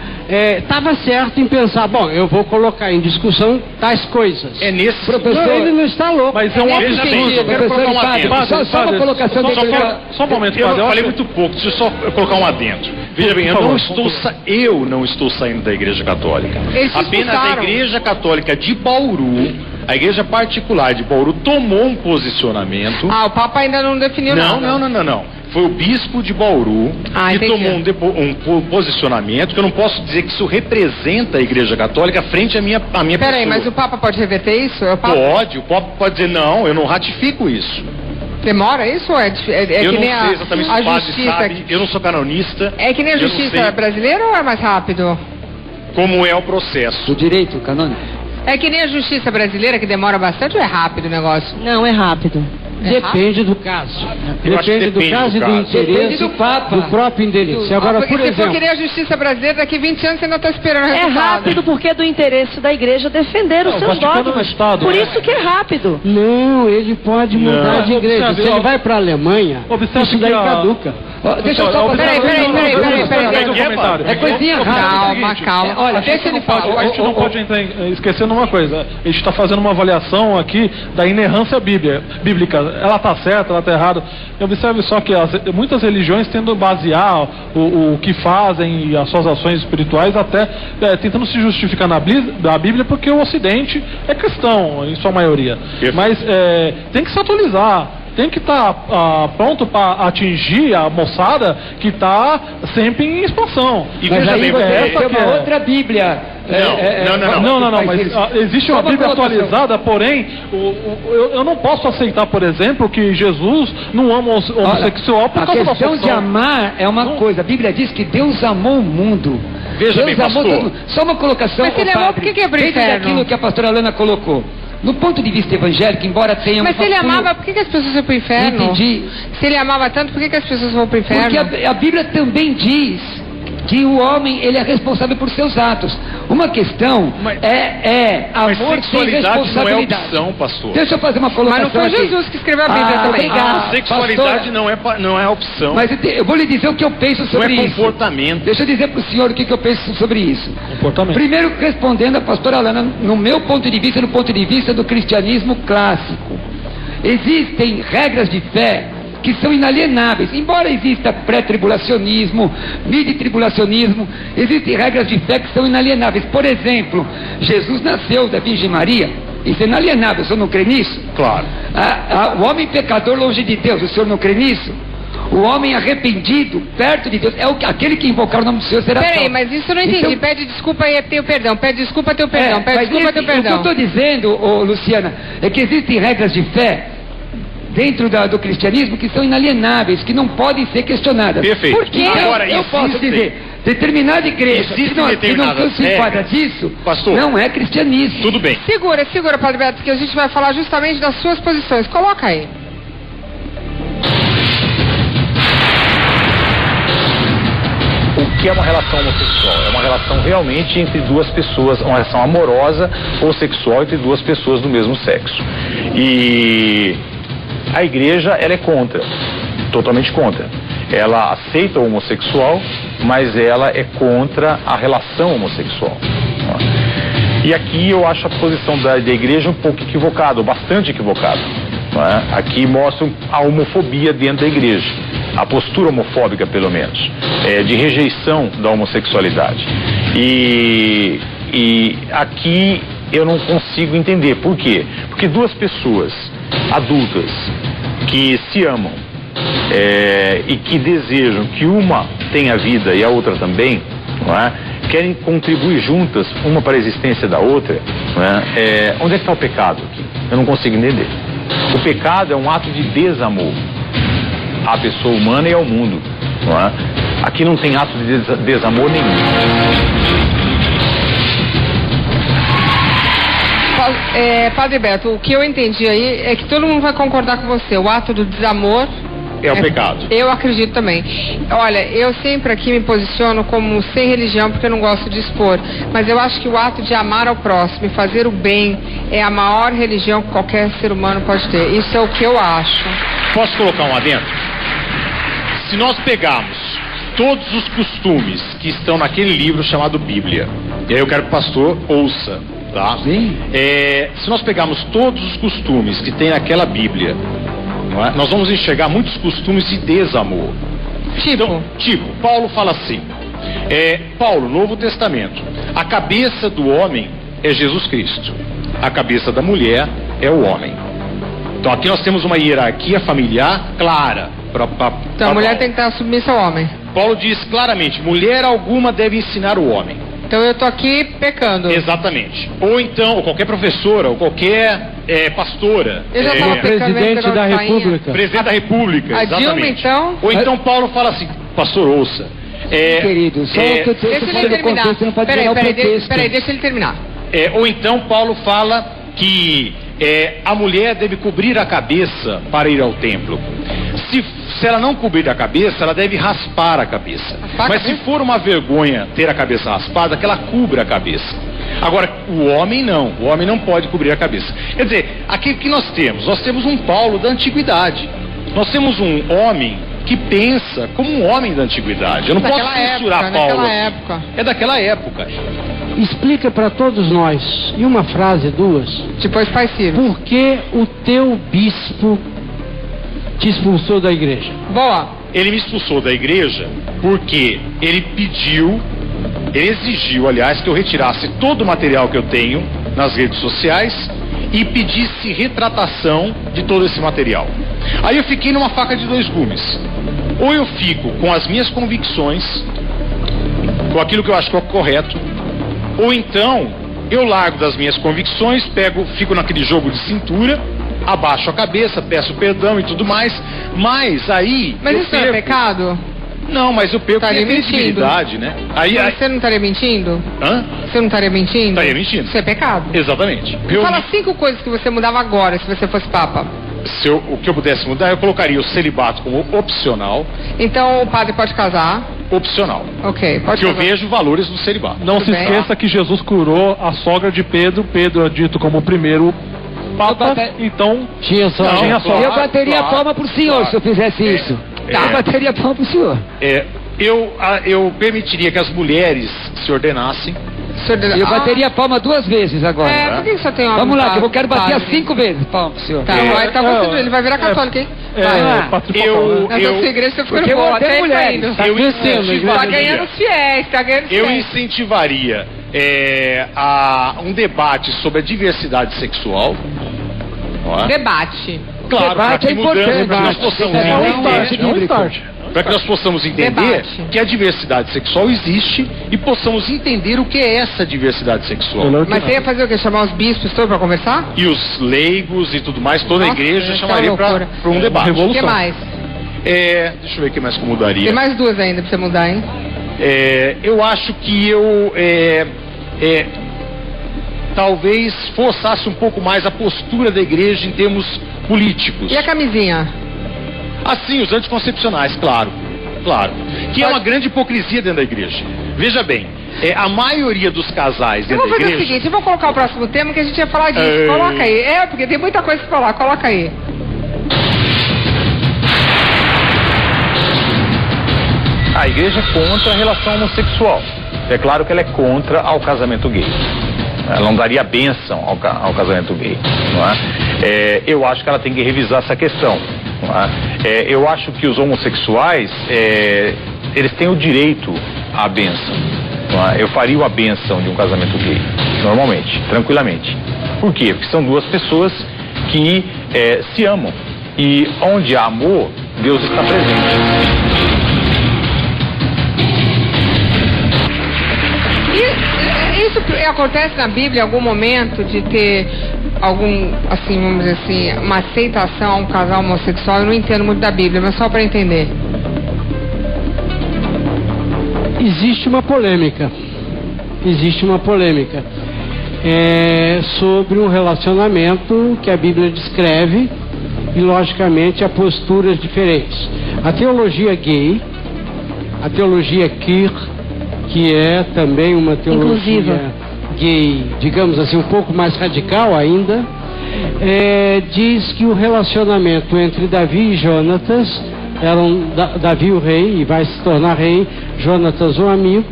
estava certo em pensar, bom, eu vou colocar em discussão tais coisas. É nesse... Professor, ele não está louco. Mas é um absurdo. Eu quero colocar um adendo. Só uma colocação de... Só um momento, eu padre. falei muito pouco, deixa eu só colocar um adendo. Veja bem, eu não estou saindo da Igreja Católica. Apenas a Igreja Católica de Bauru, a igreja particular de Bauru, tomou um posicionamento. O Papa ainda não definiu nada. Não. Foi o bispo de Bauru que tomou um posicionamento, que eu não posso dizer que isso representa a Igreja Católica frente à minha pessoa. Peraí, mas o Papa pode reverter isso? O Papa pode dizer, não, eu não ratifico isso. Demora isso ou é que eu nem não sei exatamente se o padre sabe, eu não sou canonista. É que nem a justiça brasileira ou é mais rápido? Como é o processo? O direito canônico. É que nem a justiça brasileira, que demora bastante, ou é rápido o negócio? Não, é rápido. Depende do caso. Depende do caso e do interesse do Papa, do próprio interesse. Agora, por exemplo... Se for querer a justiça brasileira, daqui 20 anos você não está esperando o resultado. É rápido porque é do interesse da igreja defender os seus dogmas. Por isso que é rápido. Não, ele pode mudar de igreja. Se ele vai para a Alemanha, isso daí caduca. Deixa eu só fazer... Peraí. É coisinha rápida. Calma. Olha, deixa ele falar. A gente não pode esquecer uma coisa. A gente está fazendo uma avaliação aqui da inerrância bíblica. Ela está certa, ela está errada. Observe só que muitas religiões tendem a basear o que fazem e as suas ações espirituais até tentando se justificar na Bíblia, porque o Ocidente é cristão, em sua maioria. Mas tem que se atualizar. Tem que estar pronto para atingir a moçada que está sempre em expação. E veja bem, tem uma outra Bíblia. Não, mas existe uma Bíblia atualizada, porém, eu não posso aceitar, por exemplo, que Jesus não ama o homossexual por causa da A questão de amar é uma coisa. A Bíblia diz que Deus amou o mundo. Veja bem, pastor. Só uma colocação. Mas se ele amou, por que é pro inferno? Dentro daquilo que a pastora Alana colocou. No ponto de vista evangélico, embora tenha... Mas se ele amava, por que as pessoas vão para o inferno? Não entendi. Se ele amava tanto, por que as pessoas vão para o inferno? Porque a Bíblia também diz que o homem ele é responsável por seus atos. Uma questão é amor sem responsabilidade. Não é opção, pastor. Deixa eu fazer uma colocação. Mas não foi Jesus que escreveu a Bíblia também. Obrigado. Sexualidade não é opção. Mas eu vou lhe dizer o que eu penso sobre isso. Não é comportamento. Deixa eu dizer para o senhor o que eu penso sobre isso. Comportamento. Primeiro, respondendo a pastora Alana, no meu ponto de vista, no ponto de vista do cristianismo clássico, existem regras de fé que são inalienáveis. Embora exista pré-tribulacionismo, mid-tribulacionismo, existem regras de fé que são inalienáveis. Por exemplo, Jesus nasceu da Virgem Maria. Isso é inalienável. O senhor não crê nisso? Claro. O homem pecador longe de Deus. O senhor não crê nisso? O homem arrependido, perto de Deus, é aquele que invocar o nome do Senhor será salvo. Peraí, mas isso eu não entendi. Então, pede desculpa e teu perdão. Pede desculpa, teu perdão. Pede desculpa, teu perdão. O que eu estou dizendo, Luciana, é que existem regras de fé dentro do cristianismo que são inalienáveis, que não podem ser questionadas. Perfeito. Por quê? Agora, eu posso dizer, determinada igreja que não se enquadra disso, pastor, não é cristianismo. Tudo bem. Segura, Padre Beto, que a gente vai falar justamente das suas posições. Coloca aí. O que é uma relação homossexual? É uma relação realmente entre duas pessoas, uma relação amorosa ou sexual entre duas pessoas do mesmo sexo. E a igreja, ela é contra, totalmente contra. Ela aceita o homossexual, mas ela é contra a relação homossexual. E aqui eu acho a posição da igreja um pouco equivocada, bastante equivocada. Aqui mostra a homofobia dentro da igreja, a postura homofóbica, pelo menos, de rejeição da homossexualidade. E aqui eu não consigo entender. Por quê? Porque duas pessoas adultas que se amam e que desejam que uma tenha vida e a outra também, querem contribuir juntas, uma para a existência da outra, onde é que está o pecado aqui? Eu não consigo entender. O pecado é um ato de desamor à pessoa humana e ao mundo. Aqui não tem ato de desamor nenhum. Padre Beto, o que eu entendi aí é que todo mundo vai concordar com você. O ato do desamor é o pecado. Eu acredito também. Olha, eu sempre aqui me posiciono como sem religião porque eu não gosto de expor. Mas eu acho que o ato de amar ao próximo e fazer o bem é a maior religião que qualquer ser humano pode ter. Isso é o que eu acho. Posso colocar um adendo? Se nós pegarmos todos os costumes que estão naquele livro chamado Bíblia, e aí eu quero que o pastor ouça, tá? Sim. Se nós pegarmos todos os costumes que tem naquela Bíblia, não é? Nós vamos enxergar muitos costumes de desamor. Tipo, Paulo fala assim, Paulo, Novo Testamento, a cabeça do homem é Jesus Cristo, a cabeça da mulher é o homem. Então aqui nós temos uma hierarquia familiar clara. Então a mulher tem que estar submissa ao homem. Paulo diz claramente, mulher alguma deve ensinar o homem. Então eu tô aqui pecando. Exatamente. Ou então, ou qualquer professora, ou qualquer pastora. Eu já tava presidente da República. Presidente da República, a exatamente. Dilma, então? Ou então Paulo fala assim, pastor, ouça. Querido, só o que eu deixa ele terminar. Peraí, deixa ele terminar. Ou então Paulo fala que a mulher deve cobrir a cabeça para ir ao templo. Se ela não cobrir a cabeça, ela deve raspar a cabeça. Mas se for uma vergonha ter a cabeça raspada, que ela cubra a cabeça. Agora, o homem não. O homem não pode cobrir a cabeça. Quer dizer, aqui que nós temos? Nós temos um Paulo da antiguidade. Nós temos um homem que pensa como um homem da antiguidade. Eu não posso censurar Paulo. É daquela época. Explica para todos nós, em uma frase, duas. Depois faz Ciro. Por que o teu bispo te expulsou da igreja? Boa. Ele me expulsou da igreja porque ele exigiu, aliás, que eu retirasse todo o material que eu tenho nas redes sociais e pedisse retratação de todo esse material. Aí eu fiquei numa faca de dois gumes. Ou eu fico com as minhas convicções, com aquilo que eu acho que é correto, ou então eu largo das minhas convicções, fico naquele jogo de cintura, abaixo a cabeça, peço perdão e tudo mais, mas aí... Mas isso não é pecado? Não, mas eu perco a credibilidade, né? Você não estaria mentindo? Hã? Você não estaria mentindo? Estaria mentindo. Isso é pecado? Exatamente. Fala 5 coisas que você mudava agora, se você fosse papa. O que eu pudesse mudar, eu colocaria o celibato como opcional. Então o padre pode casar? Opcional. Ok, pode casar. Porque eu vejo valores do celibato. Não se esqueça que Jesus curou a sogra de Pedro. Pedro é dito como o primeiro papa, então tinha só. Eu bateria palma pro senhor se eu fizesse isso. Eu bateria palma pro senhor. Eu permitiria que as mulheres se ordenassem. Eu bateria palma 2 vezes agora. Por que só tem homem? Vamos lá, que eu quero bater as 5 vezes palma pro senhor. Ele vai virar católico, hein? Essa igreja tá ficando boa, até mulheres. Tá ganhando os fiéis, Eu incentivaria um debate sobre a diversidade sexual. Debate. Claro, debate é importante. Para que nós possamos entender. Para que nós possamos entender que a diversidade sexual existe e possamos entender o que é essa diversidade sexual. Mas você ia fazer o quê? Chamar os bispos todos para conversar? E os leigos e tudo mais, toda a igreja chamaria para um debate. O que mais? Deixa eu ver o que mais que eu mudaria. Tem mais 2 ainda para você mudar, hein? Eu acho que talvez forçasse um pouco mais a postura da igreja em termos políticos. E a camisinha? Assim, os anticoncepcionais, claro. Que é uma grande hipocrisia dentro da igreja. Veja bem, a maioria dos casais dentro da igreja... Eu vou fazer o seguinte, eu vou colocar o próximo tema que a gente ia falar disso. Coloca aí. Porque tem muita coisa pra falar. Coloca aí. A igreja é contra a relação homossexual. É claro que ela é contra ao casamento gay. Ela não daria bênção ao casamento gay. Não é? Eu acho que ela tem que revisar essa questão. Eu acho que os homossexuais, eles têm o direito à bênção. Eu faria a bênção de um casamento gay, normalmente, tranquilamente. Por quê? Porque são 2 pessoas que se amam. E onde há amor, Deus está presente. Isso acontece na Bíblia em algum momento de ter vamos dizer assim, uma aceitação a um casal homossexual? Eu não entendo muito da Bíblia, mas só para entender. Existe uma polêmica. sobre um relacionamento que a Bíblia descreve e, logicamente, há posturas diferentes. A teologia gay, a teologia queer, que é também uma teologia inclusiva, gay, digamos assim, um pouco mais radical ainda, diz que o relacionamento entre Davi e Jonatas, Davi o rei, e vai se tornar rei, Jonatas o amigo,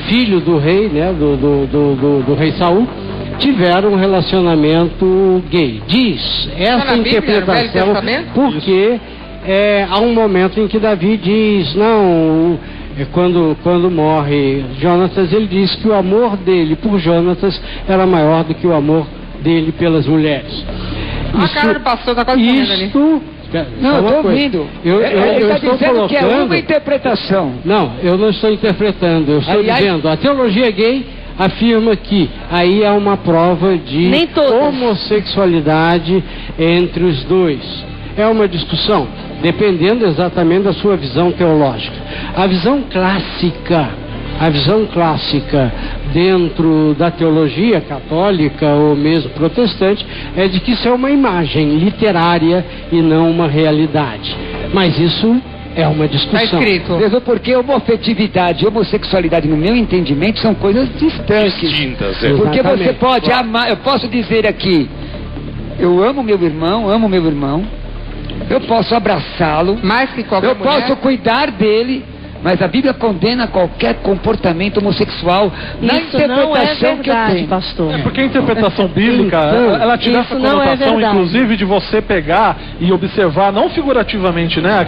filho do rei, né, do rei Saul, tiveram um relacionamento gay. Diz essa interpretação, porque há um momento em que Davi diz, não, quando morre Jonatas, ele diz que o amor dele por Jonatas era maior do que o amor dele pelas mulheres. A cara do pastor tá quase morrendo ali. Não, eu estou ouvindo. Eu estou dizendo colocando que é uma interpretação. Não, eu não estou interpretando. Eu estou dizendo, a teologia gay afirma que aí há uma prova de homossexualidade entre os dois. É uma discussão, dependendo exatamente da sua visão teológica. A visão clássica dentro da teologia católica ou mesmo protestante é de que isso é uma imagem literária e não uma realidade. Mas isso é uma discussão. Está escrito. Mesmo porque homoafetividade e homossexualidade, no meu entendimento, são coisas distantes. Distintas, Porque você pode amar, eu posso dizer aqui, eu amo meu irmão, eu posso abraçá-lo, mais que qualquer mulher, posso cuidar dele, mas a Bíblia condena qualquer comportamento homossexual na interpretação que eu tenho. Pastor. Porque a interpretação bíblica, ela te dá essa conotação, inclusive, de você pegar e observar, não figurativamente, né?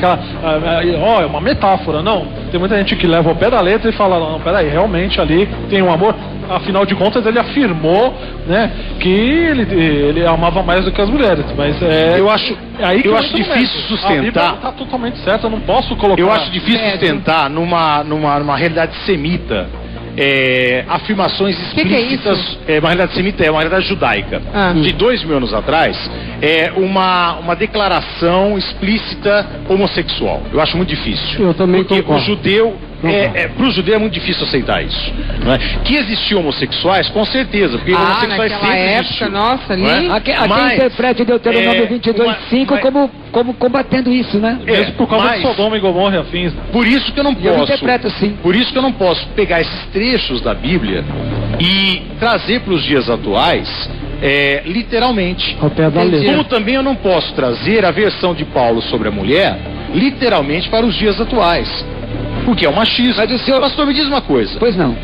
É uma metáfora, não. Tem muita gente que leva ao pé da letra e fala, não, peraí, realmente ali tem um amor. Afinal de contas, ele afirmou, né, que ele amava mais do que as mulheres, mas eu acho difícil sustentar. A Bíblia está totalmente certa, eu não posso colocar. Eu acho difícil sustentar numa realidade semita afirmações explícitas. Uma realidade semita é uma realidade judaica. De 2000 anos atrás, uma declaração explícita homossexual. Eu acho muito difícil. Eu também porque concordo. o judeu para o judeu é muito difícil aceitar isso, não é? Que existiam homossexuais, com certeza, porque homossexuais sempre época, nossa, ali. Quem interpreta o Deuteronômio 22:5 como combatendo isso, né? Mesmo por causa de Sodoma e Gomorra e afins. Por isso que eu não posso. Eu interpreto assim. Por isso que eu não posso pegar esses trechos da Bíblia e trazer para os dias atuais. Literalmente. Ao pé da letra. Como também eu não posso trazer a versão de Paulo sobre a mulher literalmente para os dias atuais. Porque é o machismo. Mas o senhor... Pastor, me diz uma coisa. Pois não.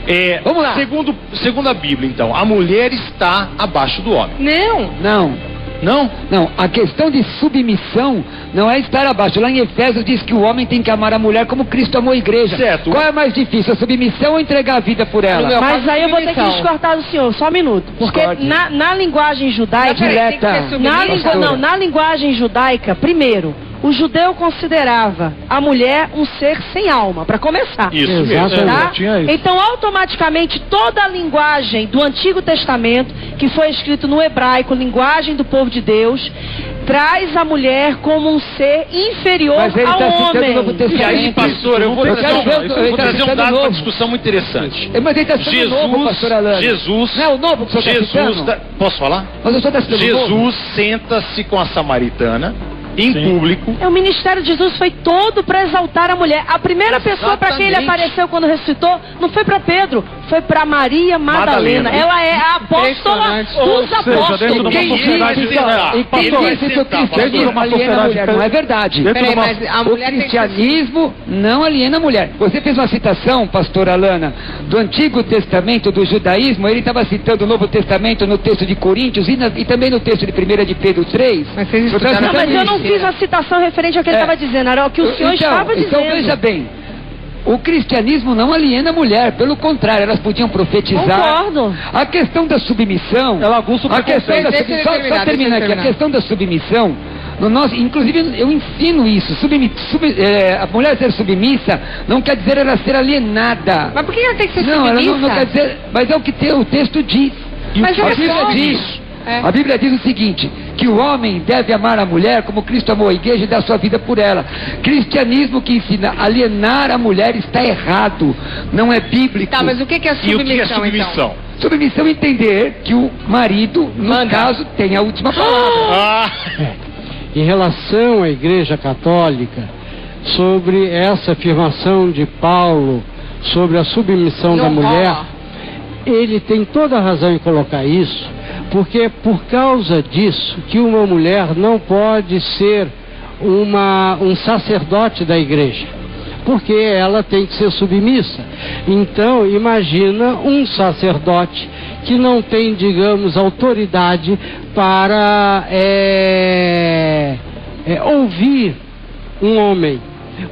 Vamos lá. Segundo a Bíblia, então, a mulher está abaixo do homem. Não, a questão de submissão não é estar abaixo. Lá em Efésios diz que o homem tem que amar a mulher como Cristo amou a igreja. Certo. Qual é mais difícil, a submissão ou entregar a vida por ela? Mas aí eu vou ter que discordar do senhor, só um minuto. Porque na linguagem judaica... Na linguagem judaica, primeiro, o judeu considerava a mulher um ser sem alma, para começar. Isso mesmo. Tá? Então, automaticamente, toda a linguagem do Antigo Testamento, que foi escrito no hebraico, linguagem do povo de Deus, traz a mulher como um ser inferior ao homem. E aí, pastor, eu vou trazer um dado para discussão muito interessante. Mas ele está citando o novo, pastor Alana. Jesus, não é o novo que o senhor está citando? Posso falar? Mas o senhor está citando o novo? Jesus senta-se com a samaritana em público. O ministério de Jesus foi todo para exaltar a mulher. A primeira pessoa para quem ele apareceu quando ressuscitou não foi para Pedro, foi para Maria Madalena. Ela é a apóstola dos apóstolos. Quem disse que o cristianismo aliena a mulher? Não é verdade. O cristianismo não aliena a mulher. Você fez uma citação, pastor Alana, do Antigo Testamento, do judaísmo. Ele estava citando o Novo Testamento no texto de Coríntios e também no texto de 1 de Pedro 3. Mas eu não fiz a citação referente ao que ele estava dizendo, era o que o senhor estava dizendo. Então veja bem, o cristianismo não aliena a mulher, pelo contrário, elas podiam profetizar. Concordo. A questão da submissão, ela aguça o preconceito. Só terminar aqui, a questão da submissão, inclusive eu ensino isso, a mulher ser submissa não quer dizer ela ser alienada. Mas por que ela tem que ser submissa? Ela não quer dizer, mas é o que o texto diz. Mas a Bíblia diz. A Bíblia diz o seguinte, que o homem deve amar a mulher como Cristo amou a igreja e dar sua vida por ela. Cristianismo que ensina a alienar a mulher está errado, não é bíblico. Tá, mas o que é submissão, e o que é submissão? então? Submissão é entender que o marido, no caso, tem a última palavra. Em relação à Igreja Católica, sobre essa afirmação de Paulo sobre a submissão da mulher, ele tem toda a razão em colocar isso, porque é por causa disso que uma mulher não pode ser um sacerdote da igreja, porque ela tem que ser submissa. Então, imagina um sacerdote que não tem, digamos, autoridade para ouvir um homem,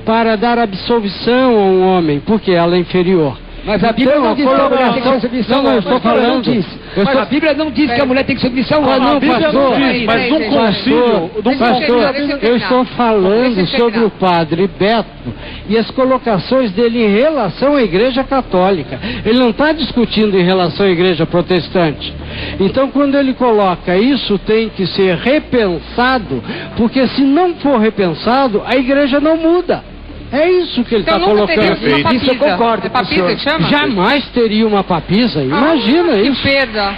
para dar absolvição a um homem, porque ela é inferior. Mas a Bíblia não diz que a mulher tem que submissão. Não, eu estou falando. Mas a Bíblia não diz que a mulher tem que submissão. Não, pastor. Mas num concílio... Pastor, eu estou falando sobre o padre Beto e as colocações dele em relação à Igreja Católica. Ele não está discutindo em relação à Igreja Protestante. Então, quando ele coloca isso, tem que ser repensado, porque se não for repensado, a Igreja não muda. É isso que ele está colocando. Isso eu concordo. É papisa que chama? Jamais teria uma papisa. Imagina isso. Que perda.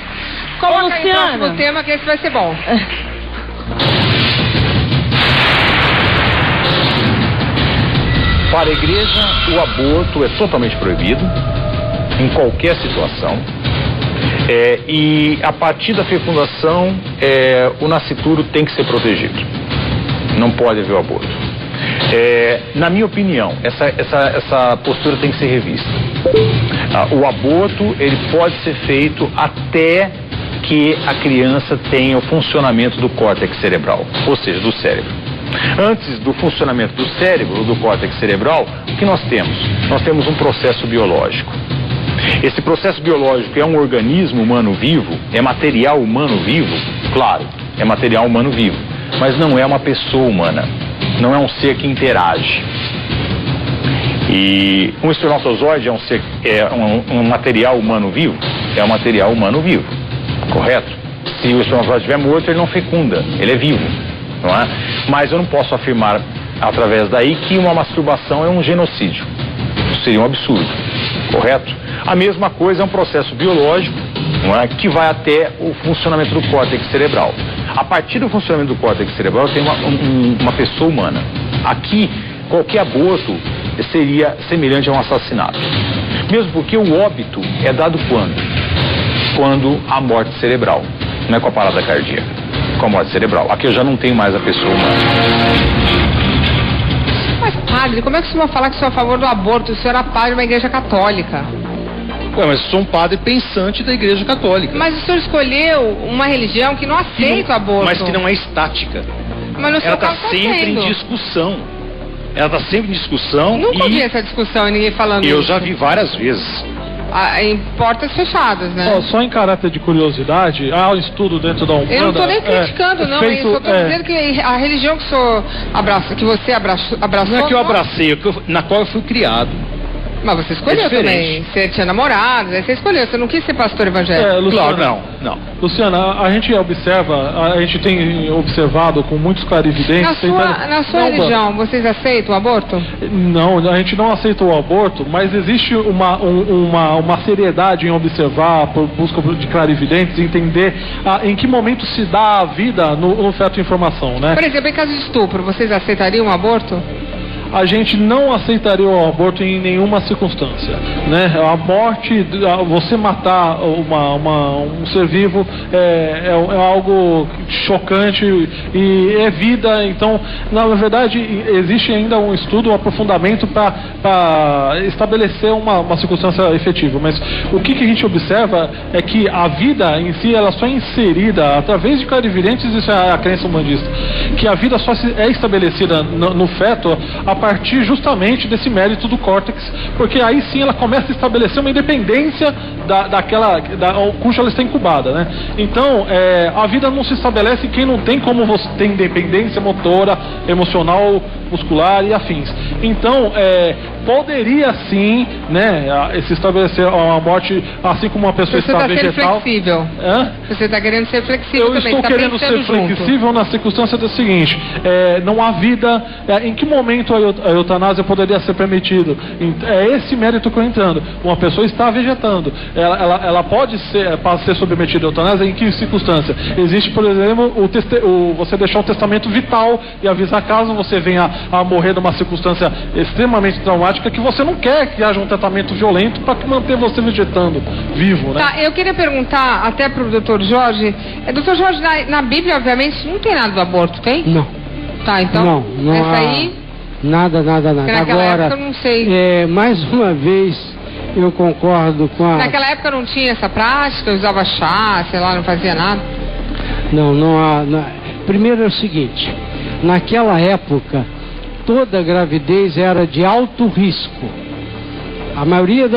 Coloca aí o próximo tema, que esse vai ser bom. Para a igreja, o aborto é totalmente proibido, em qualquer situação. E a partir da fecundação, o nascituro tem que ser protegido. Não pode haver o aborto. Na minha opinião, essa postura tem que ser revista. O aborto, ele pode ser feito até que a criança tenha o funcionamento do córtex cerebral, ou seja, do cérebro. Antes do funcionamento do cérebro, do córtex cerebral, o que nós temos? Nós temos um processo biológico. Esse processo biológico é um organismo humano vivo, é material humano vivo, claro, é material humano vivo, mas não é uma pessoa humana. Não é um ser que interage. E um espermatozoide é um material humano vivo? É um material humano vivo, correto? Se o espermatozoide estiver morto, ele não fecunda, ele é vivo, não é? Mas eu não posso afirmar, através daí, que uma masturbação é um genocídio. Isso seria um absurdo, correto? A mesma coisa é um processo biológico, não é? Que vai até o funcionamento do córtex cerebral. A partir do funcionamento do córtex cerebral tem uma pessoa humana. Aqui, qualquer aborto seria semelhante a um assassinato. Mesmo porque o óbito é dado quando? Quando a morte cerebral. Não é com a parada cardíaca, com a morte cerebral. Aqui eu já não tenho mais a pessoa humana. Mas padre, como é que o senhor vai falar que o senhor é a favor do aborto? O senhor era padre de uma igreja católica. Mas eu sou um padre pensante da Igreja Católica. Mas o senhor escolheu uma religião que não aceita o aborto. Mas que não é estática. Mas no seu ela está caso sempre em discussão. Ela está sempre em discussão. Nunca vi essa discussão e ninguém falando eu isso. já vi várias vezes. Em portas fechadas, né? Só em caráter de curiosidade, há um estudo dentro da Umbanda. Eu não estou nem criticando, não. Eu só estou dizendo que a religião que o senhor abraça, que você abraçou... Não é que eu abracei, na qual eu fui criado. Mas você escolheu também. Você tinha namorados, aí você escolheu. Você não quis ser pastor evangélico. Luciana, claro, não. Luciana, a gente observa, a gente tem observado com muitos clarividentes... Na sua religião, vocês aceitam o aborto? Não, a gente não aceita o aborto, mas existe uma seriedade em observar, por busca de clarividentes, entender em que momento se dá a vida no feto em formação, né? Por exemplo, em caso de estupro, vocês aceitariam um aborto? A gente não aceitaria o aborto em nenhuma circunstância, né? A morte, você matar um ser vivo é algo chocante e é vida. Então, na verdade, existe ainda um estudo, um aprofundamento para estabelecer uma circunstância efetiva. Mas o que a gente observa é que a vida em si, ela só é inserida através de clarividentes, isso é a crença humanista, que a vida só é estabelecida no feto a partir justamente desse mérito do córtex, porque aí sim ela começa a estabelecer uma independência cuja ela está incubada, né? Então, a vida não se estabelece quem não tem como você tem independência motora, emocional, muscular e afins. Então, poderia sim, né, se estabelecer uma morte assim como uma pessoa está vegetal. Você está sendo flexível. Você está querendo ser flexível também. Eu estou querendo ser flexível na circunstância do seguinte, não há vida, em que momento a eutanásia poderia ser permitida? É esse mérito que eu entendo. Uma pessoa está vegetando, ela pode ser submetida à eutanásia em que circunstância? Existe, por exemplo, você deixar um testamento vital e avisar caso você venha a morrer numa circunstância extremamente traumática que você não quer que haja um tratamento violento para manter você vegetando vivo, né? Tá, eu queria perguntar até pro Dr. Jorge. Dr. Jorge, na Bíblia, obviamente, não tem nada do aborto, tem? Não. Tá, então, não essa há aí... Nada. Naquela Agora, época eu não sei. Mais uma vez, eu concordo com a... Naquela época não tinha essa prática, usava chá, sei lá, não fazia nada? Não há... Primeiro é o seguinte, naquela época, toda gravidez era de alto risco. A maioria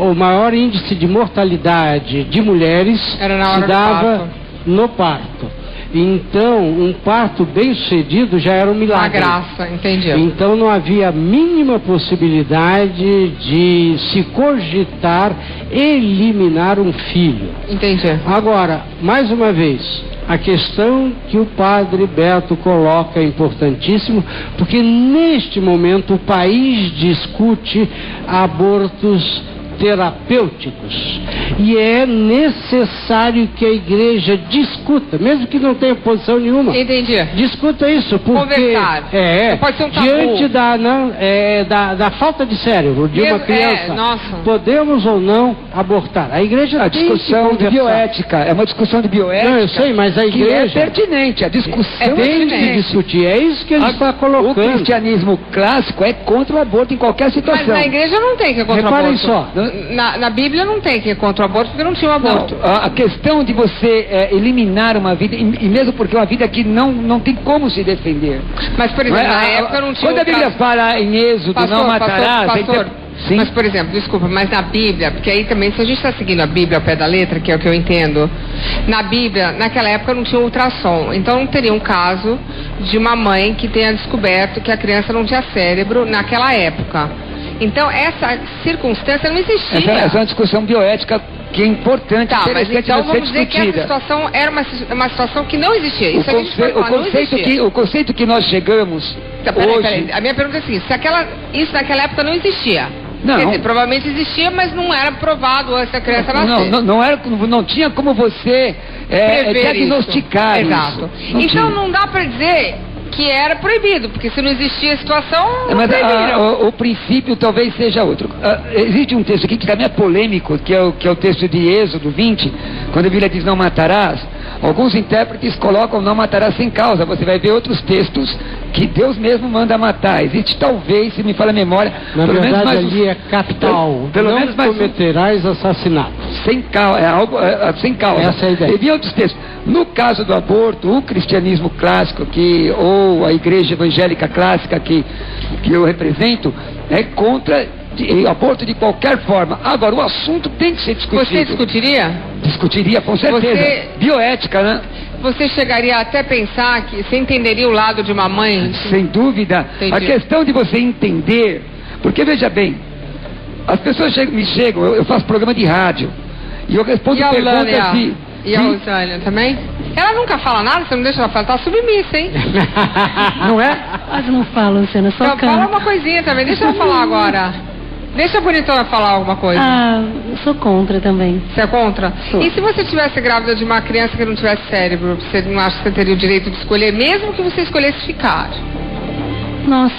o maior índice de mortalidade de mulheres se dava no parto. Então, um parto bem sucedido já era um milagre. Uma graça, entendi. Então não havia a mínima possibilidade de se cogitar eliminar um filho. Entendi. Agora, mais uma vez, a questão que o padre Beto coloca é importantíssimo, porque neste momento o país discute abortos terapêuticos e é necessário que a igreja discuta, mesmo que não tenha posição nenhuma. Entendi. Discuta isso, porque pode ser um tabu. Diante da falta de cérebro de uma criança, podemos ou não abortar. A igreja a discussão de bioética é uma discussão de bioética. Não, eu sei, mas a igreja que é pertinente. A discussão tem que discutir. É isso que ele está colocando. O cristianismo clássico é contra o aborto em qualquer situação. Mas na igreja não tem que é contra o aborto. Reparem só. Na Bíblia não tem que ir contra o aborto, porque não tinha o aborto. Não, a questão de você eliminar uma vida, e mesmo porque é uma vida que não tem como se defender. Mas, por exemplo, na época não tinha... Quando a Bíblia fala em Êxodo, não matarás... Pastor, mas, por exemplo, desculpa, mas na Bíblia, porque aí também, se a gente está seguindo a Bíblia ao pé da letra, que é o que eu entendo, na Bíblia, naquela época não tinha ultrassom, então não teria um caso de uma mãe que tenha descoberto que a criança não tinha cérebro naquela época. Então, essa circunstância não existia. Essa é uma discussão bioética que é importante, mas então vamos dizer que essa situação era uma situação que não existia. Isso o conceito que nós chegamos hoje... A minha pergunta é assim, isso naquela época não existia. Não. Quer dizer, provavelmente existia, mas não era provado antes da criança nascer. Não tinha como você diagnosticar isso. Exato. Então não dá para dizer que era proibido, porque se não existia a situação, mas o princípio talvez seja outro. Existe um texto aqui que também é polêmico, que é o texto de Êxodo 20, quando a Bíblia diz não matarás. Alguns intérpretes colocam não matarás sem causa. Você vai ver outros textos que Deus mesmo manda matar. Existe talvez, se me falha a memória... Na verdade ali é capital. Pelo menos cometerás assassinato. Sem causa. Sem causa. Essa é a ideia. E vi outros textos. No caso do aborto, o cristianismo clássico ou a igreja evangélica clássica que eu represento, é contra aborto de qualquer forma. Agora, o assunto tem que ser discutido. Você discutiria? Discutiria, com certeza. Bioética, né? Você chegaria até a pensar que você entenderia o lado de uma mãe? Sem dúvida. Entendi. A questão de você entender, porque veja bem, as pessoas me chegam, eu faço programa de rádio, e eu respondo perguntas de... E a Rosânia também? Ela nunca fala nada, você não deixa ela falar, tá submissa, hein? Não é? Quase não fala, Luciana, só então, fala uma coisinha também, deixa ela falar agora. Deixa a bonitona falar alguma coisa. Eu sou contra também. Você é contra? Sou. E se você estivesse grávida de uma criança que não tivesse cérebro, você não acha que você teria o direito de escolher, mesmo que você escolhesse ficar? Nossa,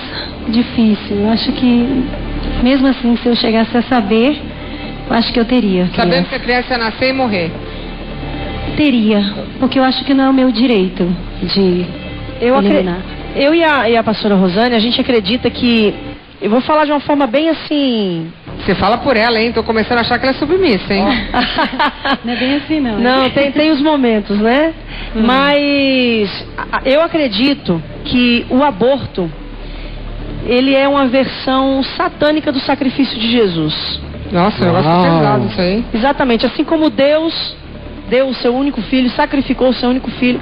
difícil. Eu acho que, mesmo assim, se eu chegasse a saber, eu acho que eu teria. Sabendo que a criança ia nascer e morrer? Teria, porque eu acho que não é o meu direito de eliminar. Eu e a pastora Rosânia, a gente acredita que... Eu vou falar de uma forma bem assim... Você fala por ela, hein? Tô começando a achar que ela é submissa, hein? Não é bem assim, não. Não, tem os momentos, né? Mas eu acredito que o aborto, ele é uma versão satânica do sacrifício de Jesus. Nossa, eu gosto pesado isso aí. Exatamente, assim como Deus deu o seu único filho, sacrificou o seu único filho.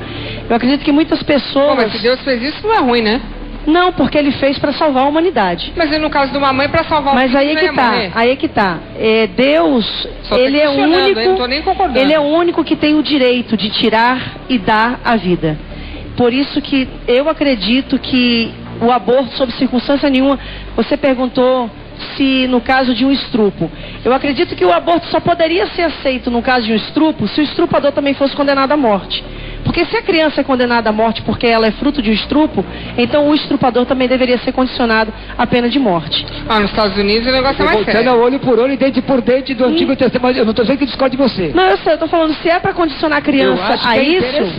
Eu acredito que muitas pessoas... Mas se Deus fez isso, não é ruim, né? Não, porque ele fez para salvar a humanidade. Mas e no caso de uma mãe, para salvar o filho, mas aí é que tá, aí é que tá. Deus, ele é o único, eu não tô nem concordando. ele é o único que tem o direito de tirar e dar a vida. Por isso que eu acredito que o aborto, sob circunstância nenhuma, você perguntou se no caso de um estupro. Eu acredito que o aborto só poderia ser aceito no caso de um estupro se o estrupador também fosse condenado à morte. Porque se a criança é condenada à morte porque ela é fruto de um estupro, então o estrupador também deveria ser condicionado à pena de morte. Nos Estados Unidos o negócio é mais sério. Voltando olho por olho e dente por dente do Antigo Testamento. Eu não estou dizendo que discorde de você. Não, eu sei, eu tô falando, se é para condicionar a criança a isso,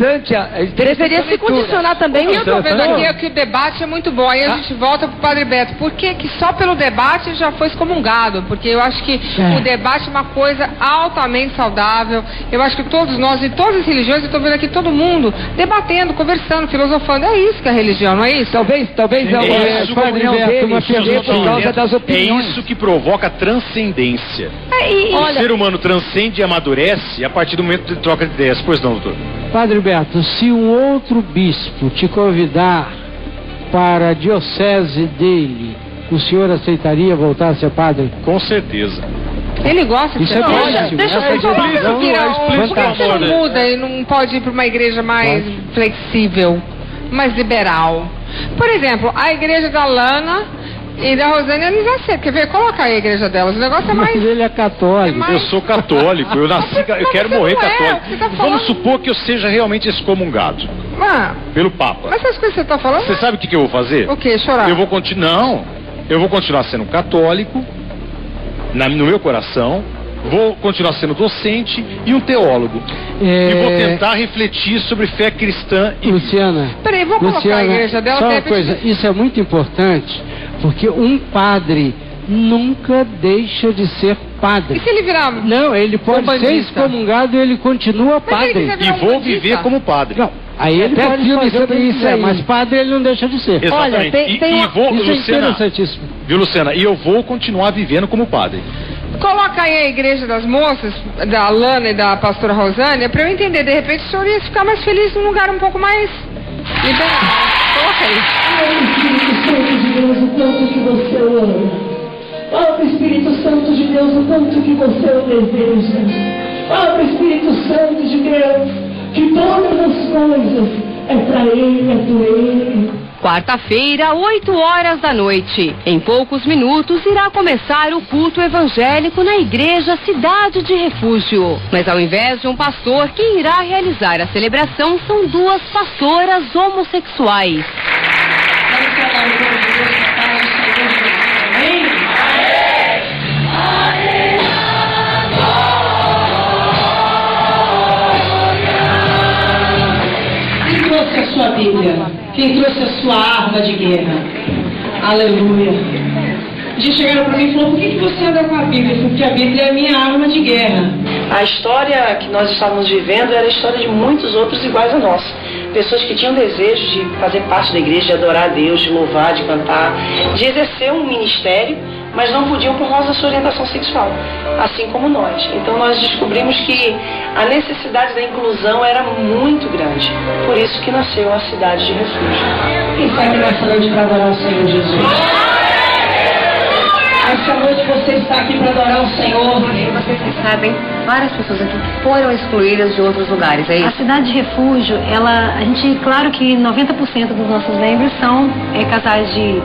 deveria se condicionar também o que eu tô vendo aqui é que o debate é muito bom. Aí a gente volta pro Padre Beto. Por que só pelo debate já foi excomungado? Porque eu acho que o debate é uma coisa altamente saudável. Eu acho que todos nós, e todas as religiões, eu tô vendo aqui todo mundo debatendo, conversando, filosofando. É isso que é a religião, não é isso? Talvez não é isso, por causa das opiniões. É isso que provoca transcendência. O ser humano transcende e amadurece a partir do momento de troca de ideias. Pois não, doutor? Padre Beto, se um outro bispo te convidar para a diocese dele, o senhor aceitaria voltar a ser padre? Com certeza. Ele gosta de isso ser padre. Deixa eu falar, por que você não muda e não pode ir para uma igreja mais flexível, mais liberal? Por exemplo, a igreja da Lana e da Rosane, eles aceitam. Quer ver? Coloca aí a igreja delas. O negócio é mais... Mas ele é católico. Eu sou católico. Eu nasci... Eu quero morrer católico. Vamos supor que eu seja realmente excomungado. Pelo Papa. Mas essas coisas que você está falando... Você sabe o que eu vou fazer? O quê? Chorar? Eu vou continuar sendo católico, no meu coração, vou continuar sendo docente e um teólogo. E vou tentar refletir sobre fé cristã e... Luciana... Peraí, vou colocar a igreja dela... Só uma coisa, isso é muito importante, porque um padre nunca deixa de ser padre. E se ele virar... Não, ele pode ser excomungado e ele continua padre. E vou viver como padre. Não, aí ele pode fazer sobre isso, mas padre ele não deixa de ser. Exatamente. Olha, isso é interessantíssimo. Viu, Luciana? E eu vou continuar vivendo como padre. Coloca aí a igreja das moças, da Lana e da pastora Rosânia, pra eu entender. De repente o senhor ia ficar mais feliz num lugar um pouco mais liberal. Coloca aí. Espírito Santo de Deus, o quanto que você o deseja. Fala, Espírito Santo de Deus, que todas as coisas é pra Ele, é por Ele. Quarta-feira, 8 horas da noite. Em poucos minutos irá começar o culto evangélico na Igreja Cidade de Refúgio. Mas ao invés de um pastor, quem irá realizar a celebração são duas pastoras homossexuais. Quem trouxe a sua Bíblia? Quem trouxe a sua arma de guerra? Aleluia. Já chegaram para mim e falaram, por que você anda com a Bíblia? Porque a Bíblia é a minha arma de guerra. A história que nós estávamos vivendo era a história de muitos outros iguais a nós. Pessoas que tinham desejo de fazer parte da igreja, de adorar a Deus, de louvar, de cantar, de exercer um ministério, mas não podiam por causa da sua orientação sexual, assim como nós. Então nós descobrimos que a necessidade da inclusão era muito grande. Por isso que nasceu a Cidade de Refúgio. Quem sabe nessa noite para adorar o Senhor Jesus? Essa noite você está aqui para adorar o Senhor. Vocês que sabem, várias pessoas aqui foram excluídas de outros lugares, é isso? A Cidade de Refúgio, a gente, claro que 90% dos nossos membros são casais de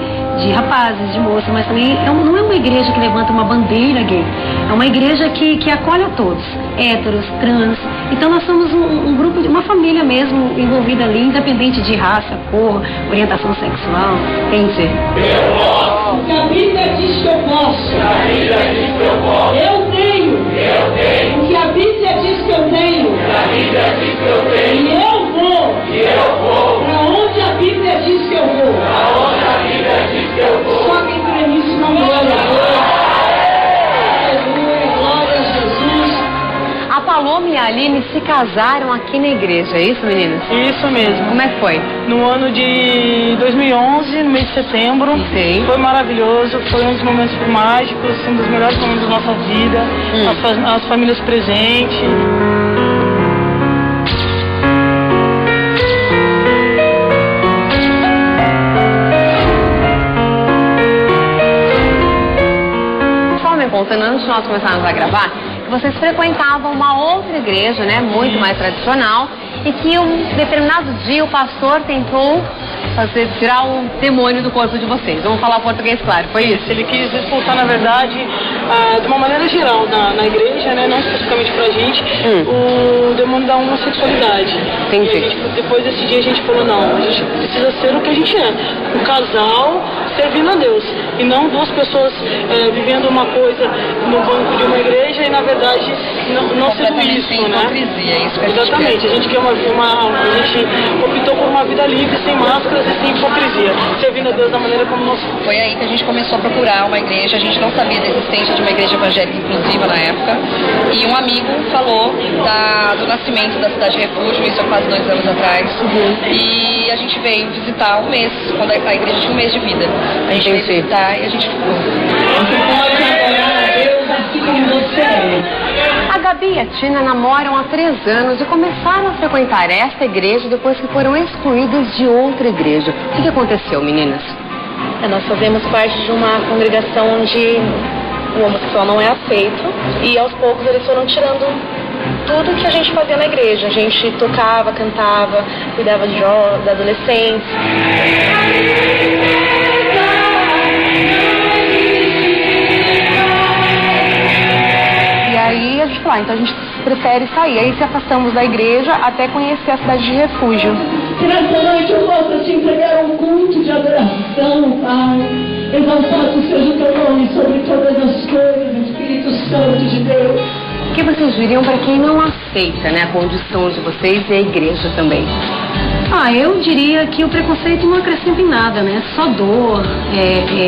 rapazes, de moças, mas também não é uma igreja que levanta uma bandeira gay. É uma igreja que acolhe a todos, héteros, trans. Então nós somos um grupo, uma família mesmo envolvida ali, independente de raça, cor, orientação sexual, quem dizer. Eu posso! Porque a Bíblia diz que eu posso. A Bíblia diz que eu posso. Eu tenho. Porque a Bíblia diz que eu tenho. A Bíblia diz que eu tenho. E eu vou. Para onde a Bíblia diz que eu vou. Só quem crê nisso não glória a Deus. Aleluia, glória a Jesus. A Paloma e a Aline se casaram aqui na igreja, é isso, meninas? Isso mesmo. Como é que foi? No ano de 2011, no mês de setembro. Sim. Foi maravilhoso, foi um dos momentos mágicos, um dos melhores momentos da nossa vida. As famílias presentes. comentando antes de nós começarmos a gravar, que vocês frequentavam uma outra igreja, né, muito mais tradicional, e que um determinado dia o pastor tentou tirar o demônio do corpo de vocês. Vamos falar português, claro, foi isso? Ele quis expulsar, na verdade, de uma maneira geral, na igreja, né, não especificamente pra gente, o demônio da homossexualidade. Entendi. Depois desse dia a gente falou, não, a gente precisa ser o que a gente é, um casal servindo a Deus, e não duas pessoas vivendo uma coisa no banco de uma igreja e, na verdade, não sendo isso, né? Exatamente, a gente quer a gente optou por uma vida livre, sem máscaras e sem hipocrisia, servindo a Deus da maneira como nós somos. Foi aí que a gente começou a procurar uma igreja. A gente não sabia da existência de uma igreja evangélica inclusiva na época, e um amigo falou do nascimento da Cidade Refúgio, isso há quase 2 anos atrás, e a gente veio visitar um mês, quando a igreja tinha um mês de vida. A gente veio visitar e a gente ficou. Você pode adorar a Deus assim como você é. A Gabi e a Tina namoram há 3 anos e começaram a frequentar esta igreja depois que foram excluídas de outra igreja. O que aconteceu, meninas? Nós fazemos parte de uma congregação onde o homossexual não é aceito, e aos poucos eles foram tirando tudo que a gente fazia na igreja. A gente tocava, cantava, cuidava de jovens, adolescentes. E aí a gente falou, então a gente prefere sair. Aí se afastamos da igreja até conhecer a Cidade de Refúgio. Que nessa noite eu possa te entregar um culto de adoração, Pai. Exaltado seja o teu nome sobre todas as coisas, Espírito Santo de Deus. O que vocês diriam para quem não aceita, né, a condição de vocês e a igreja também? Eu diria que o preconceito não acrescenta em nada, né? Só dor,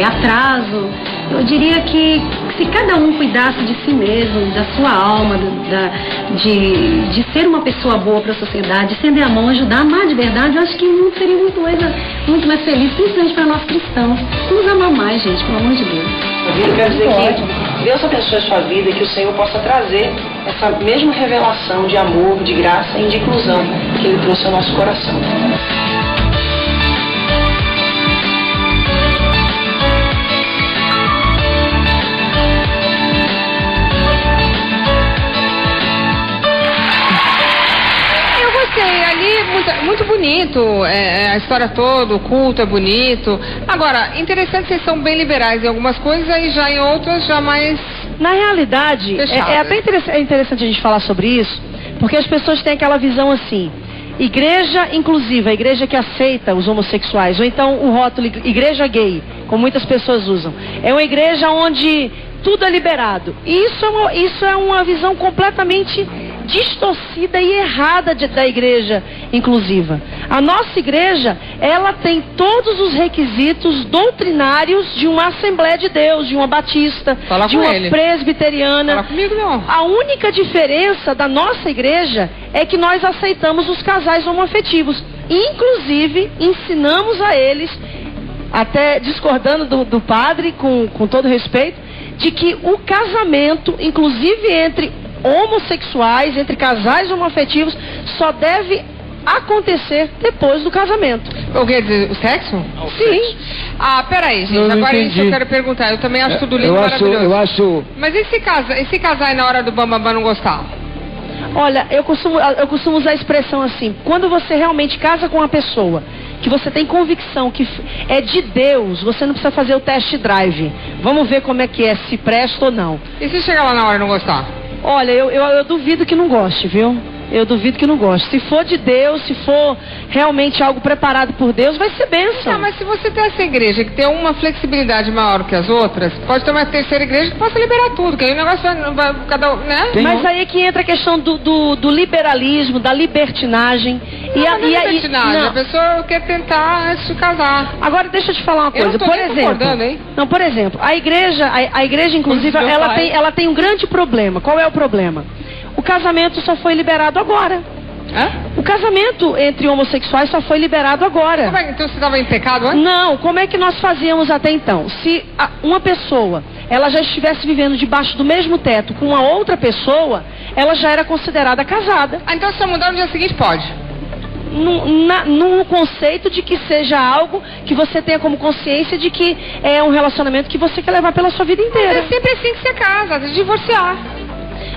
atraso. Eu diria que se cada um cuidasse de si mesmo, da sua alma, de ser uma pessoa boa para a sociedade, estender a mão, ajudar, amar de verdade, eu acho que o mundo seria muito mais feliz, principalmente para nós cristãos. Vamos amar mais, gente, pelo amor de Deus. Eu quero dizer que Deus abençoe a sua vida e que o Senhor possa trazer essa mesma revelação de amor, de graça e de inclusão que Ele trouxe ao nosso coração. Ali, muito bonito, a história toda, o culto é bonito. Agora, interessante, vocês são bem liberais em algumas coisas e já em outras já mais... Na realidade, é até interessante a gente falar sobre isso, porque as pessoas têm aquela visão assim, igreja inclusiva, a igreja que aceita os homossexuais, ou então o rótulo igreja gay, como muitas pessoas usam. É uma igreja onde tudo é liberado. Isso é uma visão completamente distorcida e errada da igreja inclusiva. A nossa igreja, ela tem todos os requisitos doutrinários de uma Assembleia de Deus, de uma batista, de uma presbiteriana. Fala comigo, não. A única diferença da nossa igreja é que nós aceitamos os casais homoafetivos. Inclusive, ensinamos a eles, até discordando do padre, com todo respeito, de que o casamento, inclusive entre homossexuais, entre casais homoafetivos, só deve acontecer depois do casamento. O quer dizer, o sexo? Sim. Peraí, gente, agora isso eu quero perguntar. Eu também acho tudo lindo e maravilhoso. Eu acho... Mas e se casar e na hora do bambambam não gostar? Olha, eu costumo usar a expressão assim, quando você realmente casa com uma pessoa, que você tem convicção que é de Deus, você não precisa fazer o test drive. Vamos ver como é que é, se presta ou não. E se chegar lá na hora e não gostar? Olha, eu duvido que não goste, viu? Eu duvido que não goste. Se for de Deus, se for realmente algo preparado por Deus, vai ser bênção. Não, mas se você tem essa igreja que tem uma flexibilidade maior que as outras, pode ter uma terceira igreja que possa liberar tudo, que aí o negócio vai cada um, né? Mas aí é que entra a questão do liberalismo, da libertinagem. A pessoa quer tentar antes de casar. Agora deixa eu te falar uma coisa. Por exemplo, a igreja inclusive, ela tem um grande problema. Qual é o problema? O casamento só foi liberado agora. O casamento entre homossexuais só foi liberado agora. Então você estava em pecado antes? Não, como é que nós fazíamos até então? Se uma pessoa, ela já estivesse vivendo debaixo do mesmo teto com uma outra pessoa, ela já era considerada casada. Então se eu mudar no dia seguinte, pode? no conceito de que seja algo que você tenha como consciência de que é um relacionamento que você quer levar pela sua vida inteira. Mas é sempre assim que você casa, de divorciar.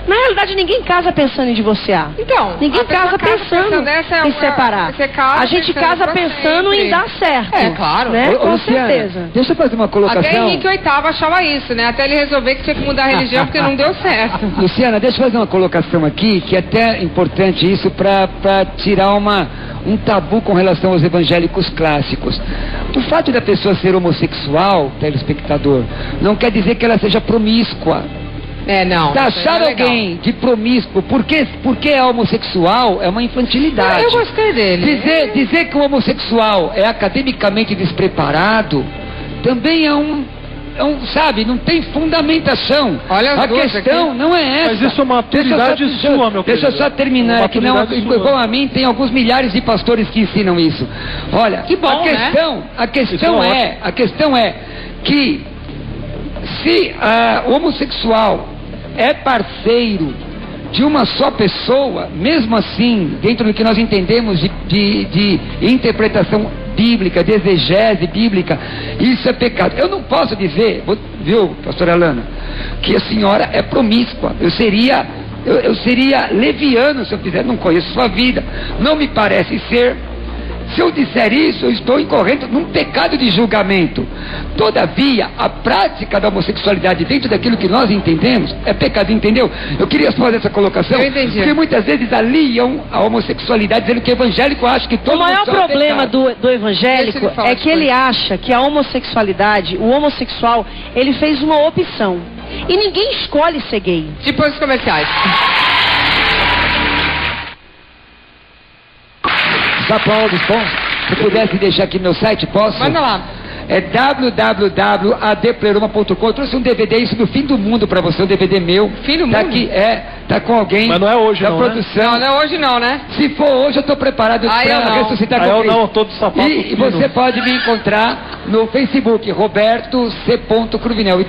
Na realidade, ninguém casa pensando em divorciar. Então, ninguém casa pensando em separar. A gente casa pensando em dar certo. É, claro. Né? Com Luciana, certeza. deixa eu fazer uma colocação. Até Henrique VIII achava isso, né? Até ele resolver que tinha que mudar a religião porque não deu certo. Luciana, deixa eu fazer uma colocação aqui, que é até importante isso para tirar um tabu com relação aos evangélicos clássicos. O fato da pessoa ser homossexual, telespectador, não quer dizer que ela seja promíscua. Não. Taxar alguém de promíscuo porque é homossexual é uma infantilidade. Eu gostei dele. Dizer que o homossexual é academicamente despreparado também é um sabe, não tem fundamentação. Olha as a questão aqui. Não é essa. Mas isso é uma maturidade sua, meu querido. Deixa eu só terminar, que não, igual a mim, tem alguns milhares de pastores que ensinam isso. Olha, que bom, a questão é que se o homossexual é parceiro de uma só pessoa, mesmo assim, dentro do que nós entendemos de interpretação bíblica, de exegese bíblica, isso é pecado. Eu não posso dizer, viu, pastora Alana, que a senhora é promíscua. Eu seria leviano se eu fizer, não conheço sua vida, não me parece ser. Se eu disser isso, eu estou incorrendo num pecado de julgamento. Todavia, a prática da homossexualidade dentro daquilo que nós entendemos é pecado, entendeu? Eu queria fazer essa colocação, porque muitas vezes aliam a homossexualidade, dizendo que o evangélico acha que todo mundo é pecado. O maior problema do evangélico é que ele acha que a homossexualidade, o homossexual, ele fez uma opção. E ninguém escolhe ser gay. Depois dos comerciais. Paulo, se pudesse deixar aqui meu site, posso? Manda lá. É www.adpleroma.com. Eu trouxe um DVD, isso do fim do mundo pra você, um DVD meu. Fim do mundo? Aqui, tá com alguém. Mas não é hoje da não, produção. Né? Não é hoje não, né? Se for hoje, eu tô preparado pra ressuscitar com Cristo. Eu não, todo sapato. E você pode me encontrar no Facebook, Roberto C. Cruvinel. E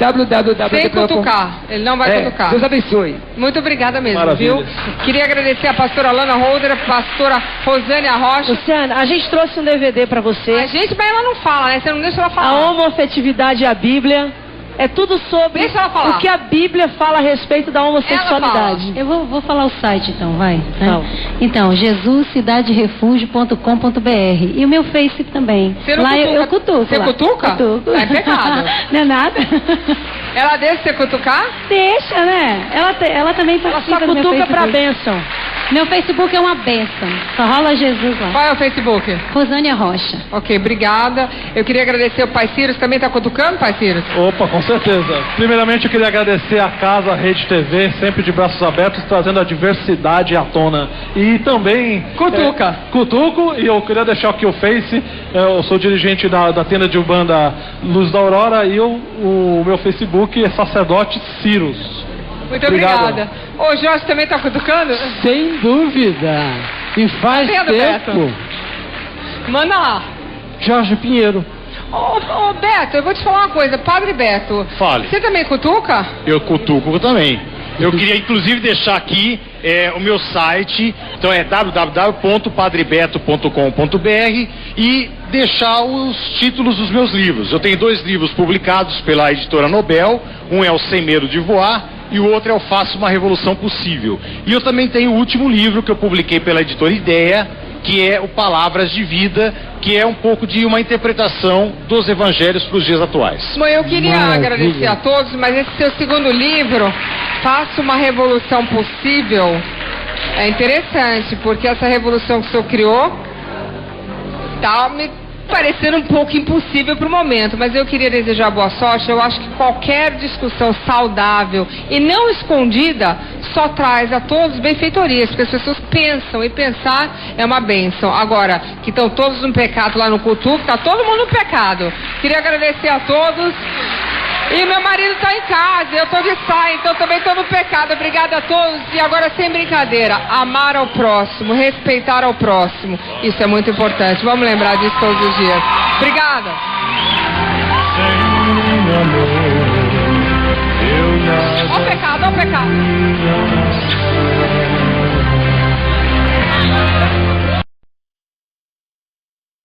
Sem cutucar, ele não vai cutucar. Deus abençoe. Muito obrigada mesmo, Maravilha. viu? Queria agradecer a pastora Alana Holder, a pastora Rosânia Rocha. Luciana, a gente trouxe um DVD pra você. A gente, mas ela não fala, né? Você não deixa ela falar. A homoafetividade e a Bíblia. É tudo sobre o que a Bíblia fala a respeito da homossexualidade. Eu vou falar o site então, vai. Não. Então, jesuscidaderefugio.com.br. E o meu Face também. Você não lá cutuca? eu cutuco. Você lá. cutuca? Cutuco. É pecado. Não é nada. Ela deixa você cutucar? Deixa, né? Ela também participa Ela só do meu cutuca Facebook. pra bênção. Meu Facebook é uma bênção. Só rola Jesus lá. Qual é o Facebook? Rosânia Rocha. Ok, obrigada. Eu queria agradecer o Pai Ciro. Você também está cutucando, Pai Ciro? Opa, com certeza. Primeiramente eu queria agradecer a casa, a Rede TV, sempre de braços abertos, trazendo a diversidade à tona. E também... Cutuco, e eu queria deixar aqui o Face. Eu sou dirigente da tenda de Umbanda Luz da Aurora e o meu Facebook é Sacerdote Ciros. Muito obrigada. O Jorge também está cutucando? Sem dúvida. E faz tempo. Beto. Manda lá. Jorge Pinheiro. Ô Beto, eu vou te falar uma coisa. Padre Beto. Fale. Você também cutuca? Eu cutuco também. Eu queria inclusive deixar aqui o meu site, então é www.padrebeto.com.br e deixar os títulos dos meus livros. Eu tenho 2 livros publicados pela editora Nobel, um é o Sem Medo de Voar e o outro é o Faça uma Revolução Possível. E eu também tenho o último livro que eu publiquei pela editora Ideia, que é o Palavras de Vida, que é um pouco de uma interpretação dos evangelhos para os dias atuais. Mãe, eu queria agradecer a todos, mas esse seu segundo livro, Faça uma Revolução Possível, é interessante, porque essa revolução que o senhor criou tá me parecendo um pouco impossível para o momento, mas eu queria desejar boa sorte. Eu acho que qualquer discussão saudável e não escondida só traz a todos benfeitorias, porque as pessoas pensam, e pensar é uma bênção. Agora, que estão todos no pecado lá no culto, está todo mundo no pecado. Queria agradecer a todos. E meu marido está em casa, eu estou de saia, então também estou no pecado. Obrigada a todos. E agora, sem brincadeira, amar ao próximo, respeitar ao próximo. Isso é muito importante. Vamos lembrar disso todos os dias. Obrigada.